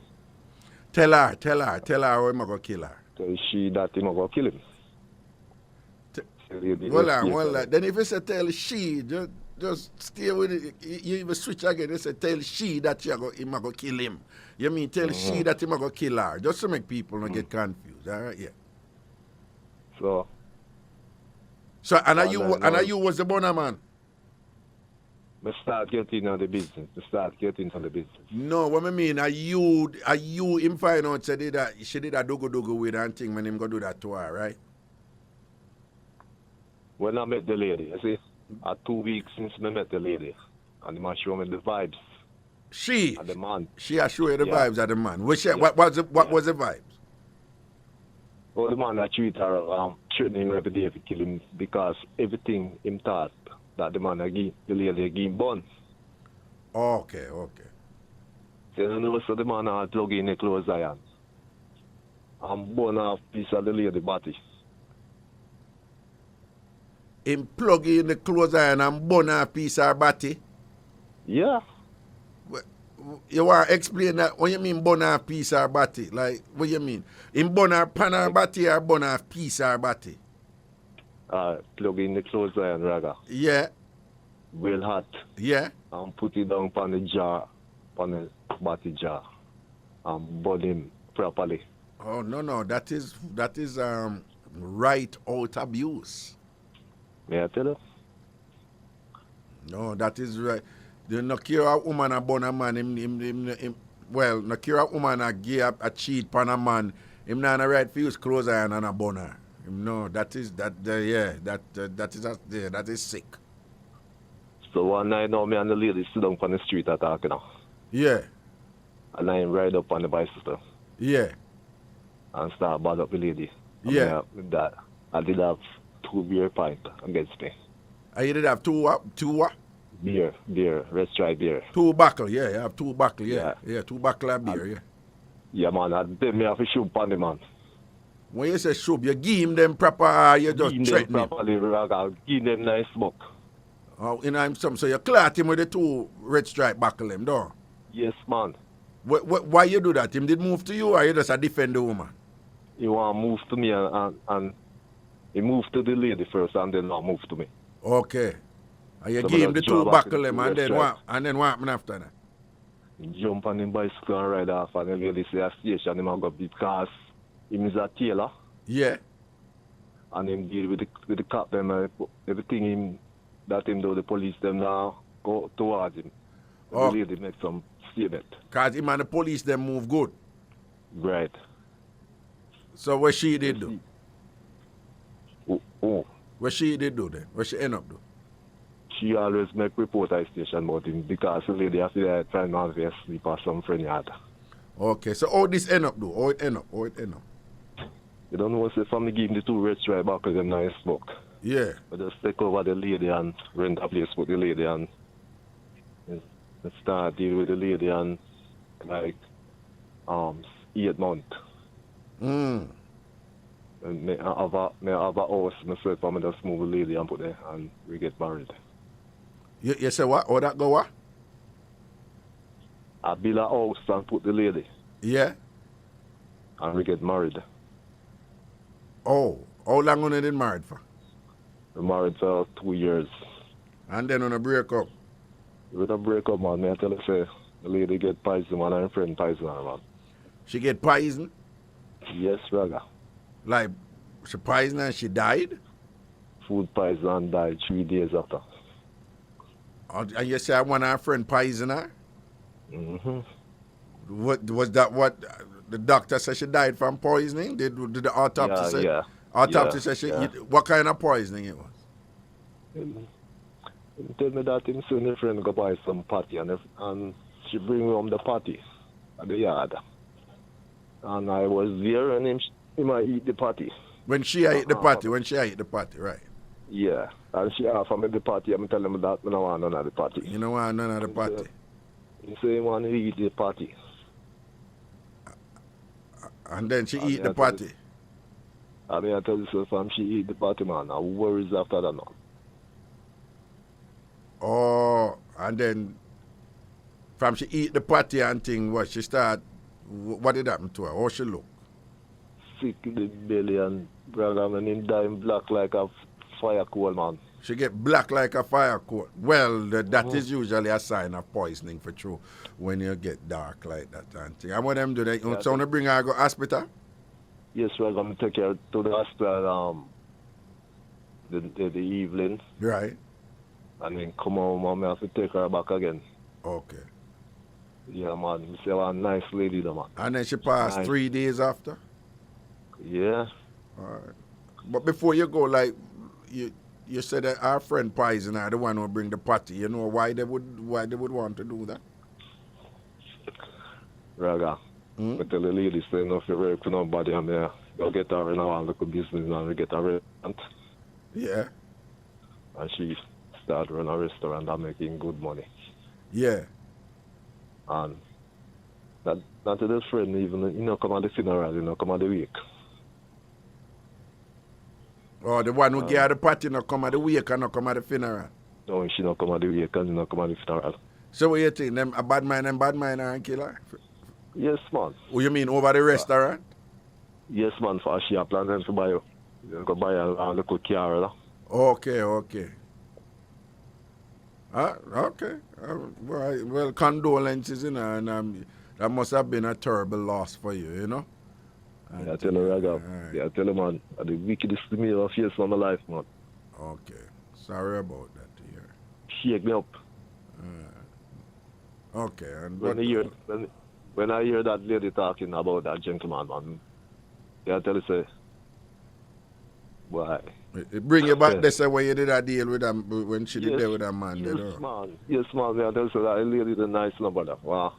Tell her how I'm going to kill her. Tell she that I'm going to kill him. Well, then if you say tell she, just stay with it. You even switch again. You say tell she that I'm going to kill him. You mean tell she that I'm going to kill her. Just to make people not get confused. All right, yeah. So and you was the boner man? I start getting into the business. No, what I mean, are you him find out she did a dogo with and thing when him go do that to her, right? When I met the lady, you see, 2 weeks since I met the lady, and the man show me the vibes. She? And the man. She has show you the vibes of the man. What was the vibes? Well, the man that treat her, threatening him every day to kill him because everything him thought that the man the lady give him bun. Okay. So you know, so the man plug in the clothes iron and burn off piece of the lady body. Him plug in the clothes iron and burn off piece of her body? Yeah. You want to explain that? What you mean burn off piece of her body? Like, what you mean? Him burn off pan her body or burn off piece of her body? Plug in the clothes iron, Raga. Yeah. Well hot. Yeah. And put it down on the jar, on the body jar, and burn him properly. Oh no, that is right out abuse. May I tell you? No, that is right. You no care a woman a burn a man, him well, no care a woman a give a cheat pan a man, him not a right for use clothes iron and a burn her. No, that is sick. So one night now, me and the lady sit down on the street talking now. Yeah. And I ride up on the bicycle. Yeah. And start bad up the lady. Yeah. With that, I did have 2 beer pints against me. You did have two what? Beer, let's try beer. 2 buckle, yeah, you have 2 buckle, yeah. 2 buckle of beer, yeah. Yeah, man, I tell me have to shoot on the man. When you say shoot, you give him them proper, you just threaten him. Give them nice smoke. Oh, you know, so you clot him with the 2 red stripe buckle him, though? Yes, man. Why you do that? Him did move to you or you just a defend the woman? He want to move to me and he moved to the lady first and then not move to me. Okay. And you So give him the 2 buckle him and then what happened after that? He jump on him bicycle and ride off and the lady say a station him and go because him is a tailor. Yeah. And him deal with the cop them everything him do, the police them now go towards him. The lady make some statement. Because him and the police them move good. Right. So what she did do? Oh. What she did do then? What she end up do? She always make report at station about him because the lady has to try not to sleep or some friend yard. Okay, so how this end up do? How it end up? You don't know, say family give him the 2 red stripe back them nice smoke. Yeah. But just take over the lady and rent a place with the lady and start deal with the lady and like 8 months. And me have a house myself and I just move the lady and put there and we get married. You say what? How that go what? I build a house and put the lady. Yeah. And we get married. Oh, how long you been married for? We married for 2 years. And then on a break up? With a break up, man, I tell you, say, the lady get poison and her friend poison her, man. She get poison? Yes, Raga. Like, she poisoned and she died? Food poison and died 3 days after. And you say one of her friend poisoned her? Mm-hmm. What was that? What the doctor said she died from poisoning? Did the autopsy say? Yeah. Autopsy said she. Yeah. What kind of poisoning it was? He tell me that him son and friend go buy some party and she bring home the party at the yard. And I was there and him I eat the party. When she ate the party, right? Yeah. And she offered me the party. I'm telling him that I don't want none of the party. You don't want none of the party? He say he want to eat the party. And then she eat the party? I mean, I tell you, so fam, she eat the party, man. I worries after that now. Oh, and then from she eat the party and thing, what she start, what did happen to her? How she look? Sick in the belly and brother, man, him dying black like a fire coal, man. She get black like a fire coal. Well, that is usually a sign of poisoning for true when you get dark like that and thing. And what them do, they want to bring her to hospital? Yes, we're going to take her to the hospital the evening. Right. And then come home and I have to take her back again. Okay. Yeah, man. You see a nice lady, though, man. And then she passed 3 days after? Yeah. All right. But before you go, like, you said that our friend Poison are the one who bring the party. You know why they would want to do that? Raga. I tell the lady, say, no, if you work for nobody, and you'll get her in our local business and we get a restaurant. Yeah. And she started running a restaurant and making good money. Yeah. And that to this friend, even, come at the funeral, come at the wake. Oh, the one who gave her the party not come at the wake and not come at the funeral? No, she not come at the wake and she not come at the funeral. So what you think, them a bad man and kill her? Yes, man. Oh, you mean over the restaurant? Yes, man, for she are planning to buy you. You go buy a little car. Okay. Okay. Well, condolences, and that must have been a terrible loss for you, And, I tell you, Raga. Yeah, I tell you, man, the wickedest thing I've faced in my life, man. Okay. Sorry about that, dear. Shake me up. Okay. And when I hear that lady talking about that gentleman, man, I tell you, say, why? It bring you back this way you did a deal with them when she did that with that man. Yes, man. I tell you, that lady is a nice number. Wow.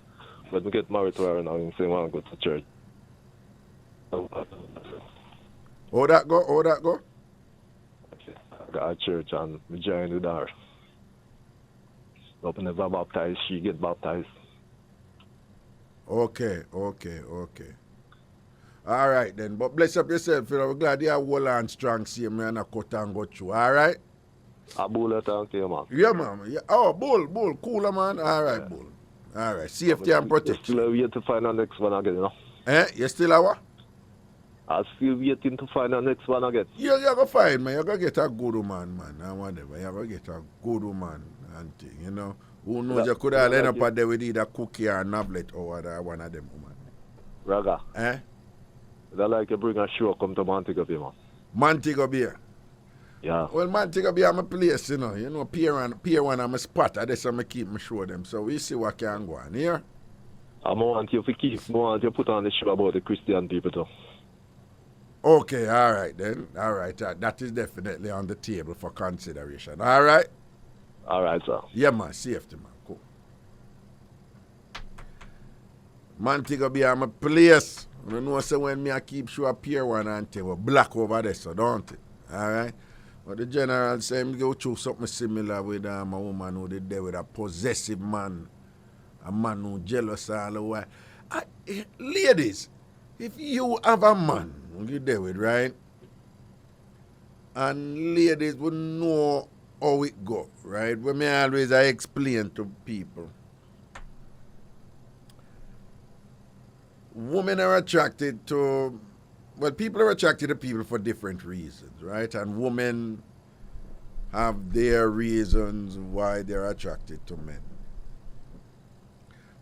When we get married to her now, we say, well, go to church. How that go? I got a church and we join with her. But never baptized, she get baptized. Okay. All right then. But bless up yourself, We're glad you have well and strong, see me and a cut and go through. All right? A bull thank you, man. Yeah, man. Yeah. Oh, bull. Cooler, man. All right, bull. All right. Safety and protection. Still waiting to find the next one again, You still have what? I'm still waiting to find the next one again. You're going to find, man. You're going to get a good woman, man. And whatever. You're going to get a good woman and thing, Who knows, you could have end up there with either cookie or noblet or one of them, woman. Raga. I like you bring a show come to Montego Bay, man. Montego Bay? Yeah. Well, Montego Bay, I'm a place, Pier 1, I'm a spot. I just want to keep me show them. So we see what can go on here. I want you to put on the show about the Christian people, too. Okay, all right then. All right. That is definitely on the table for consideration. All right? All right, sir. Yeah, man. Safety, man. Cool. Montego Bay, I'm a place. You know, so when I keep show up Pier 1 and table black over there, so don't it? All right? But the general say him go through something similar with a woman who did there with a possessive man. A man who jealous all the while. Ladies, if you have a man you there with, right? And ladies would know how it go, right? When I always explain to people. Women are attracted to, people are attracted to people for different reasons, right? And women have their reasons why they're attracted to men.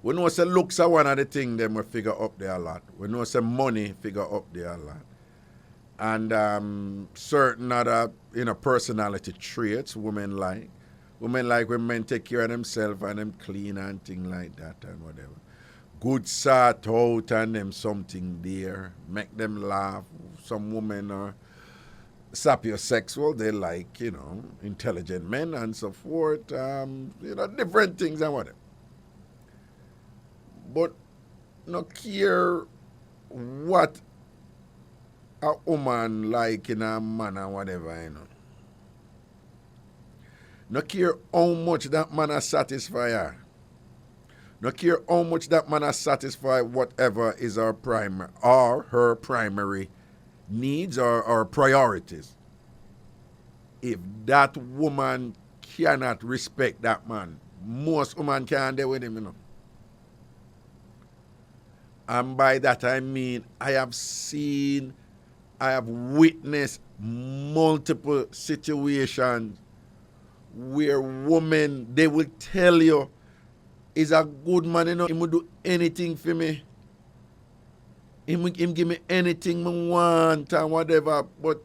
We know say looks are one of the things them we figure up there a lot. We know say money figure up there a lot. And certain other, personality traits women like. Women like when men take care of themselves and them clean and things like that and whatever. Good sort out and them something there. Make them laugh. Some women are sapiosexual. They like, intelligent men and so forth. Different things and whatever. But no care what a woman like in a man or whatever, No care how much that man has satisfy her. No care how much that man has satisfy whatever is her primary needs or priorities. If that woman cannot respect that man, most women can't deal with him, And by that I mean I have witnessed multiple situations where women, they will tell you, is a good man, he will do anything for me. He give me anything I want and whatever. But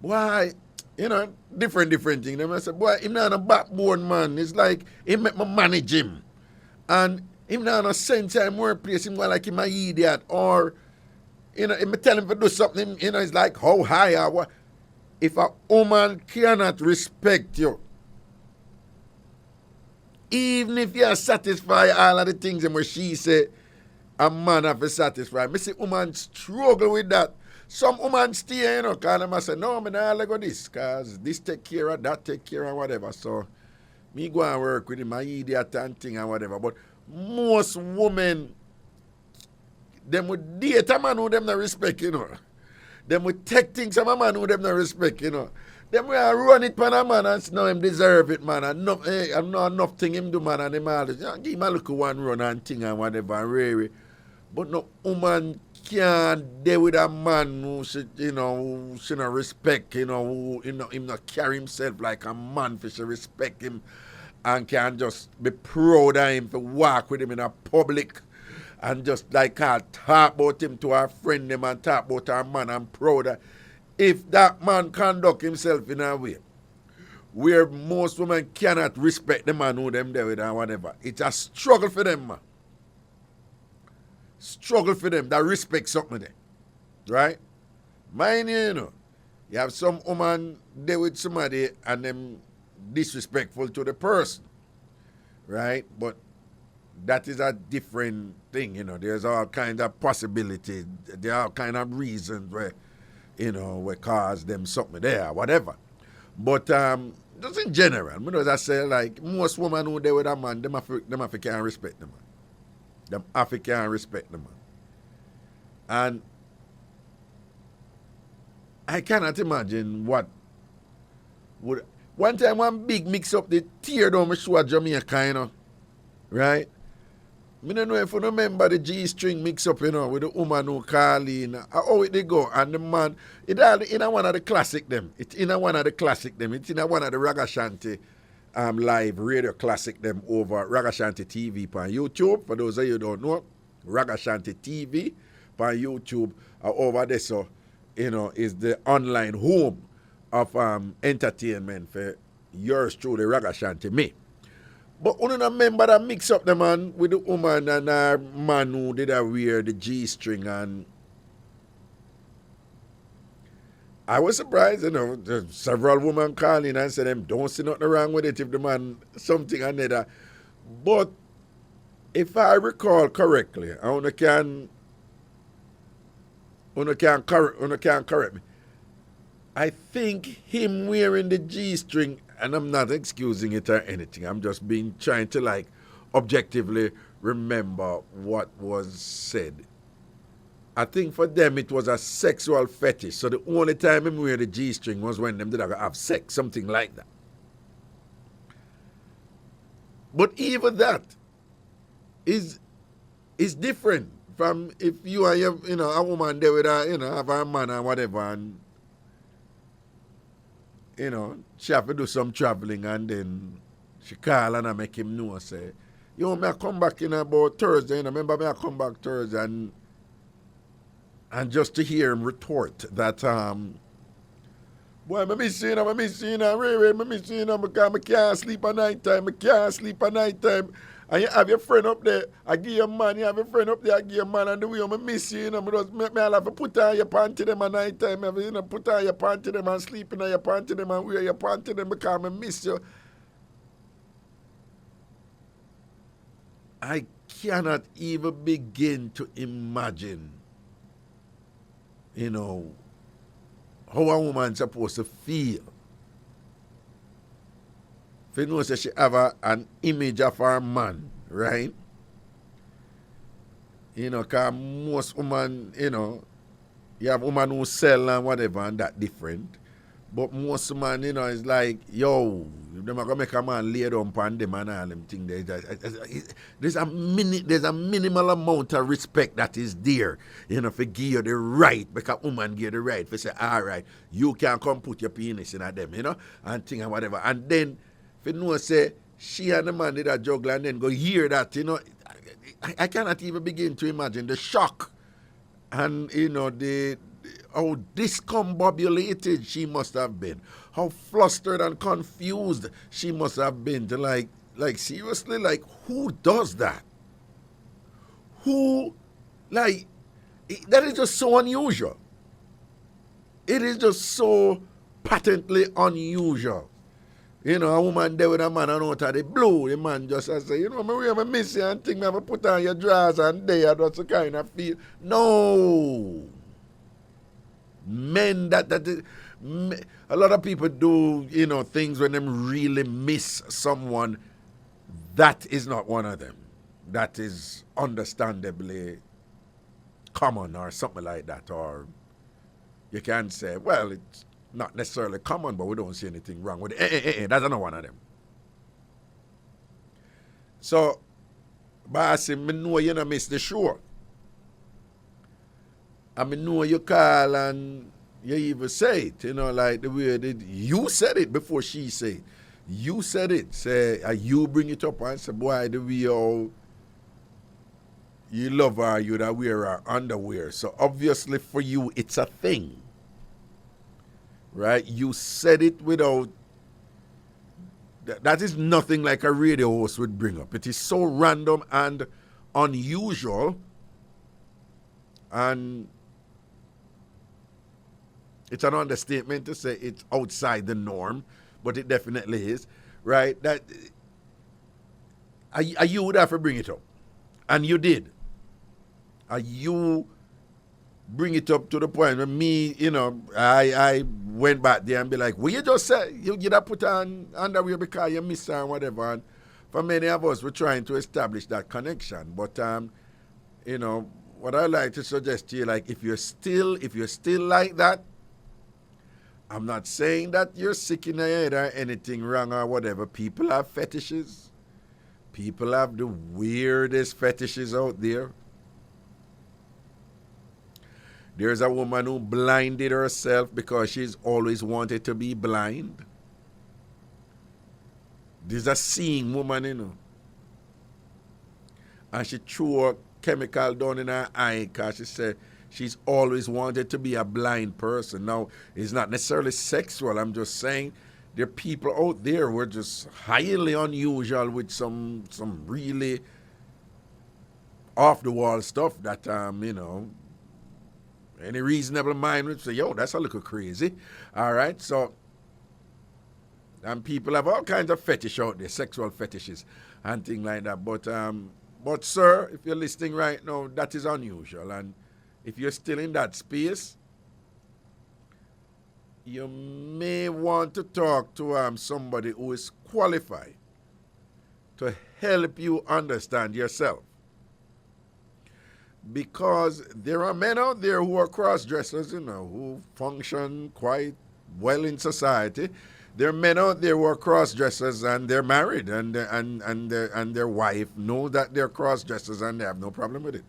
why? You know, different things. Them I say, boy, him not a backbone man. It's like he make me manage him. And him not a sense in workplace, him go like him a idiot. Or, you know, if me tell him to do something, you know, it's like how high or what. If a woman cannot respect you, even if you satisfy all of the things and where she say a man have to satisfy. Me see woman struggle with that. Some woman stay, you know, because them say, no, me not let go this, because this take care of, that take care of, whatever. So, me go and work with him, my idiot and thing and whatever. But most women, them would date a man who them not respect, you know. Them would take things from a man who them not respect, you know. Them will run it for a man and say, no, him deserve it, man. And enough, I'm not enough thing him do, man. And him all, you know, give him a look one run and thing and whatever, and really. But no woman can't deal with a man who should, you know, who should not respect, you know, who, you know, him not carry himself like a man for should respect him and can just be proud of him to walk with him in a public and just like talk about him to our friend them and talk about our man and proud of. If that man conduct himself in a way where most women cannot respect the man who them there with and whatever, it's a struggle for them, man. Struggle for them that respect something there. Right? Mind you, you know, you have some woman there with somebody and them disrespectful to the person. Right? But that is a different thing, you know. There's all kinds of possibilities. There are all kinds of reasons where, you know, we cause them something there, whatever. But just in general, you know, as I say, like, most women who there with a man, them African respect the man. Them African respect the man. And I cannot imagine what would... One time, one big mix-up, they tear down my show at Jamaica, you know. Right? I don't know if you remember the G-string mix-up, you know, with the woman who call in. How it they go? And the man, it's in one of the classic them. It's in one of the classic them. It's in one of the Ragashanti live radio classic them over Ragashanti TV on YouTube. For those of you who don't know, Ragashanti TV on YouTube over there, so, you know, is the online home of entertainment for yours truly, Ragashanti, me. But you don't remember that mix up the man with the woman and our man who did wear the G-string, and I was surprised, you know, several women calling and said them don't see nothing wrong with it if the man something and another. But if I recall correctly, I can correct me. I think him wearing the G-string, and I'm not excusing it or anything, I'm just trying to like objectively remember what was said. I think for them it was a sexual fetish. So the only time him wear the G-string was when them did have sex, something like that. But even that is different from if you are, you know, a woman there with a, you know, have a man or whatever, and, you know, she have to do some traveling, and then she call and I make him know, say, yo, me I come back in about Thursday, you know, remember me I come back Thursday, and just to hear him retort that, boy, I miss you, Ray, I miss you, because I can't sleep at night time, and you have your friend up there, I give you money, you have your friend up there, I give you money, and the way I miss you, you know, I have to put on your panty them at night time, you know, put on your panty them and sleep in your panty them and wear your panty them because I miss you. I cannot even begin to imagine, you know, how a woman's supposed to feel. If you know that she have an image of her man, right? You know, because most women, you know, you have women who sell and whatever, and that different. But most women, you know, it's like, yo, them are going to make a man lay down upon them and all them things. There's a minimal amount of respect that is there, you know, for give you the right, because woman give the right, for say, all right, you can come put your penis in at them, you know, and thing and whatever. And then, if you know, say, she and the man did a juggle and then go hear that, you know, I cannot even begin to imagine the shock and, you know, how discombobulated she must have been, how flustered and confused she must have been to like seriously, like, who does that? Who, like, that is just so unusual. It is just so patently unusual. You know, a woman there with a man out of the blue, the man just say, you know, I miss you and think, I put on your drawers and there, that's the kind of feel. No. Men, a lot of people do, you know, things when they really miss someone. That is not one of them. That is understandably common or something like that. Or you can say, well, it's not necessarily common, but we don't see anything wrong with it. That's not one of them. So, but I say, I know you don't miss the show. I know you call and you even say it, you know, like the way you said it before she said it. You said it. Say, you bring it up and say, boy, the way you love her, you that wear her underwear. So obviously for you, it's a thing. Right? You said it without... That is nothing like a radio host would bring up. It is so random and unusual. And it's an understatement to say it's outside the norm, but it definitely is. Right? That you would have to bring it up. And you did. You bring it up to the point where me, you know, I went back there and be like, well, you just said you that put on underwear because you miss her and whatever. And for many of us, we're trying to establish that connection. But, you know, what I like to suggest to you, like, if you're still like that, I'm not saying that you're sick in the head or anything wrong or whatever. People have fetishes. People have the weirdest fetishes out there. There's a woman who blinded herself because she's always wanted to be blind. There's a seeing woman, you know. And she threw a chemical down in her eye because she said she's always wanted to be a blind person. Now, it's not necessarily sexual. I'm just saying there are people out there who are just highly unusual with some really off-the-wall stuff that, you know, any reasonable mind would say, yo, that's a little crazy. All right, so, and people have all kinds of fetish out there, sexual fetishes and things like that. But sir, if you're listening right now, that is unusual. And if you're still in that space, you may want to talk to somebody who is qualified to help you understand yourself. Because there are men out there who are cross-dressers, you know, who function quite well in society. There are men out there who are cross-dressers and they're married and their wife know that they're cross-dressers and they have no problem with it.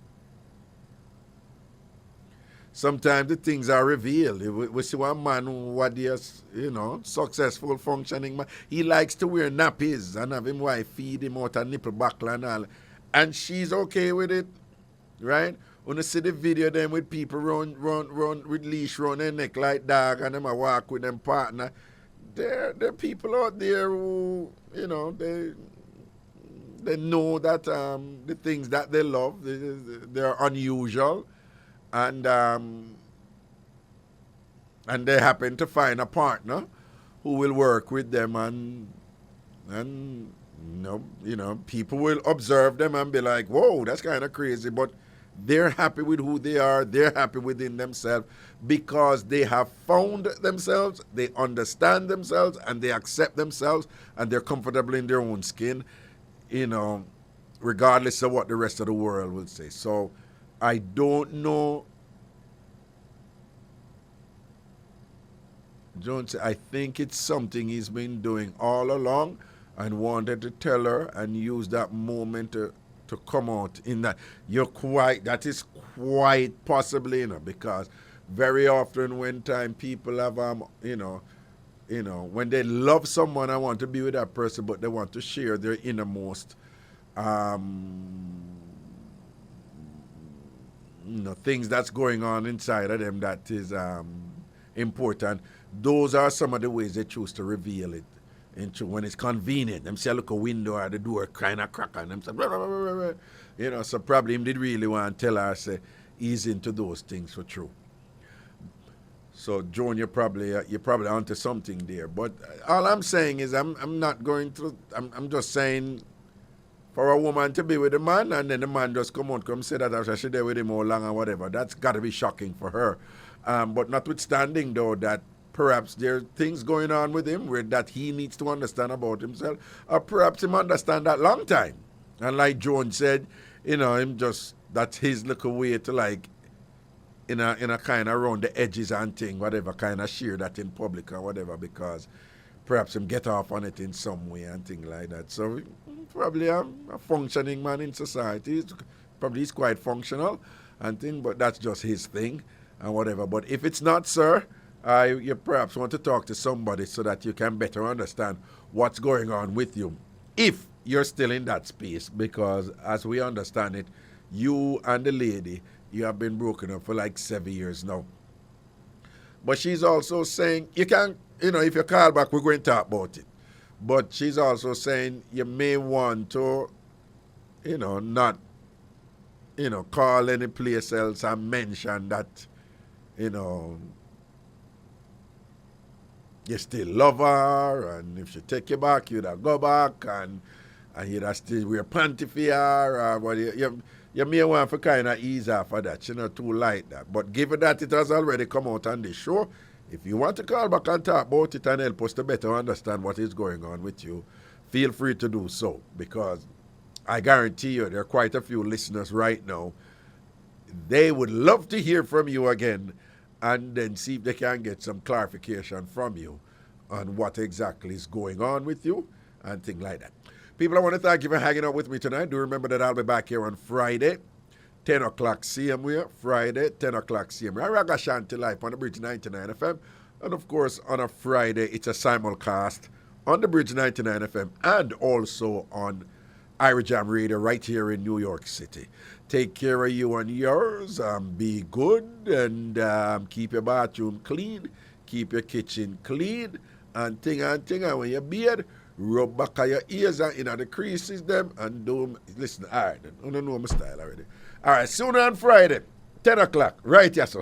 Sometimes the things are revealed. We see one man who was, you know, successful functioning man. He likes to wear nappies and have him wife feed him out a nipple buckle and all. And she's okay with it. Right? When you see the video then with people run with leash around their neck like dog and them a walk with them partner, there are people out there who, you know, they know that the things that they love, they're unusual and they happen to find a partner who will work with them and you know, people will observe them and be like, whoa, that's kind of crazy, but they're happy with who they are. They're happy within themselves because they have found themselves, they understand themselves, and they accept themselves, and they're comfortable in their own skin, you know, regardless of what the rest of the world will say. So I don't know. Jones, I think it's something he's been doing all along and wanted to tell her and use that moment to come out in that. That is quite possibly, you know, because very often when people have, you know, when they love someone and want to be with that person, but they want to share their innermost, things that's going on inside of them that is important. Those are some of the ways they choose to reveal it into when it's convenient. Them say look a window or the door kind of crack and them say blah, blah, blah, blah, blah. You know, so probably him did really want to tell her say he's into those things for true. So Joan, you're probably onto something there. But all I'm saying is I'm not going to. I'm just saying for a woman to be with a man and then the man just come say that after she's there with him all long or whatever. That's got to be shocking for her. But notwithstanding though that perhaps there are things going on with him where that he needs to understand about himself, or perhaps him understand that long time. And like Joan said, you know, him just that's his little way to like. In a kind of around the edges and thing, whatever, kind of share that in public or whatever, because perhaps him get off on it in some way and thing like that. So probably a functioning man in society. He's quite functional and thing, but that's just his thing and whatever. But if it's not, sir, you perhaps want to talk to somebody so that you can better understand what's going on with you, if you're still in that space, because as we understand it, you and the lady, you have been broken up for like 7 years now. But she's also saying, you can, you know, if you call back, we're going to talk about it. But she's also saying you may want to, you know, not, you know, call any place else and mention that, you know, you still love her, and if she take you back, you'd have go back, and you'd have still wear panty for her, or what you may want to kind of ease off of that, you know, too light that. But given that it has already come out on the show, if you want to call back and talk about it and help us to better understand what is going on with you, feel free to do so, because I guarantee you there are quite a few listeners right now. They would love to hear from you again and then see if they can get some clarification from you on what exactly is going on with you and things like that. People, I want to thank you for hanging out with me tonight. Do remember that I'll be back here on Friday, 10 o'clock CM. Friday, 10 o'clock CM. Ragashanti live on the Bridge 99 FM. And of course, on a Friday, it's a simulcast on the Bridge 99 FM and also on IrieJam Radio right here in New York City. Take care of you and yours. Be good and keep your bathroom clean. Keep your kitchen clean. And thing. And when you're beard, rub back of your ears and in the creases them and do listen. All right, then. I don't know my style already. All right, soon on Friday, 10 o'clock, right here. So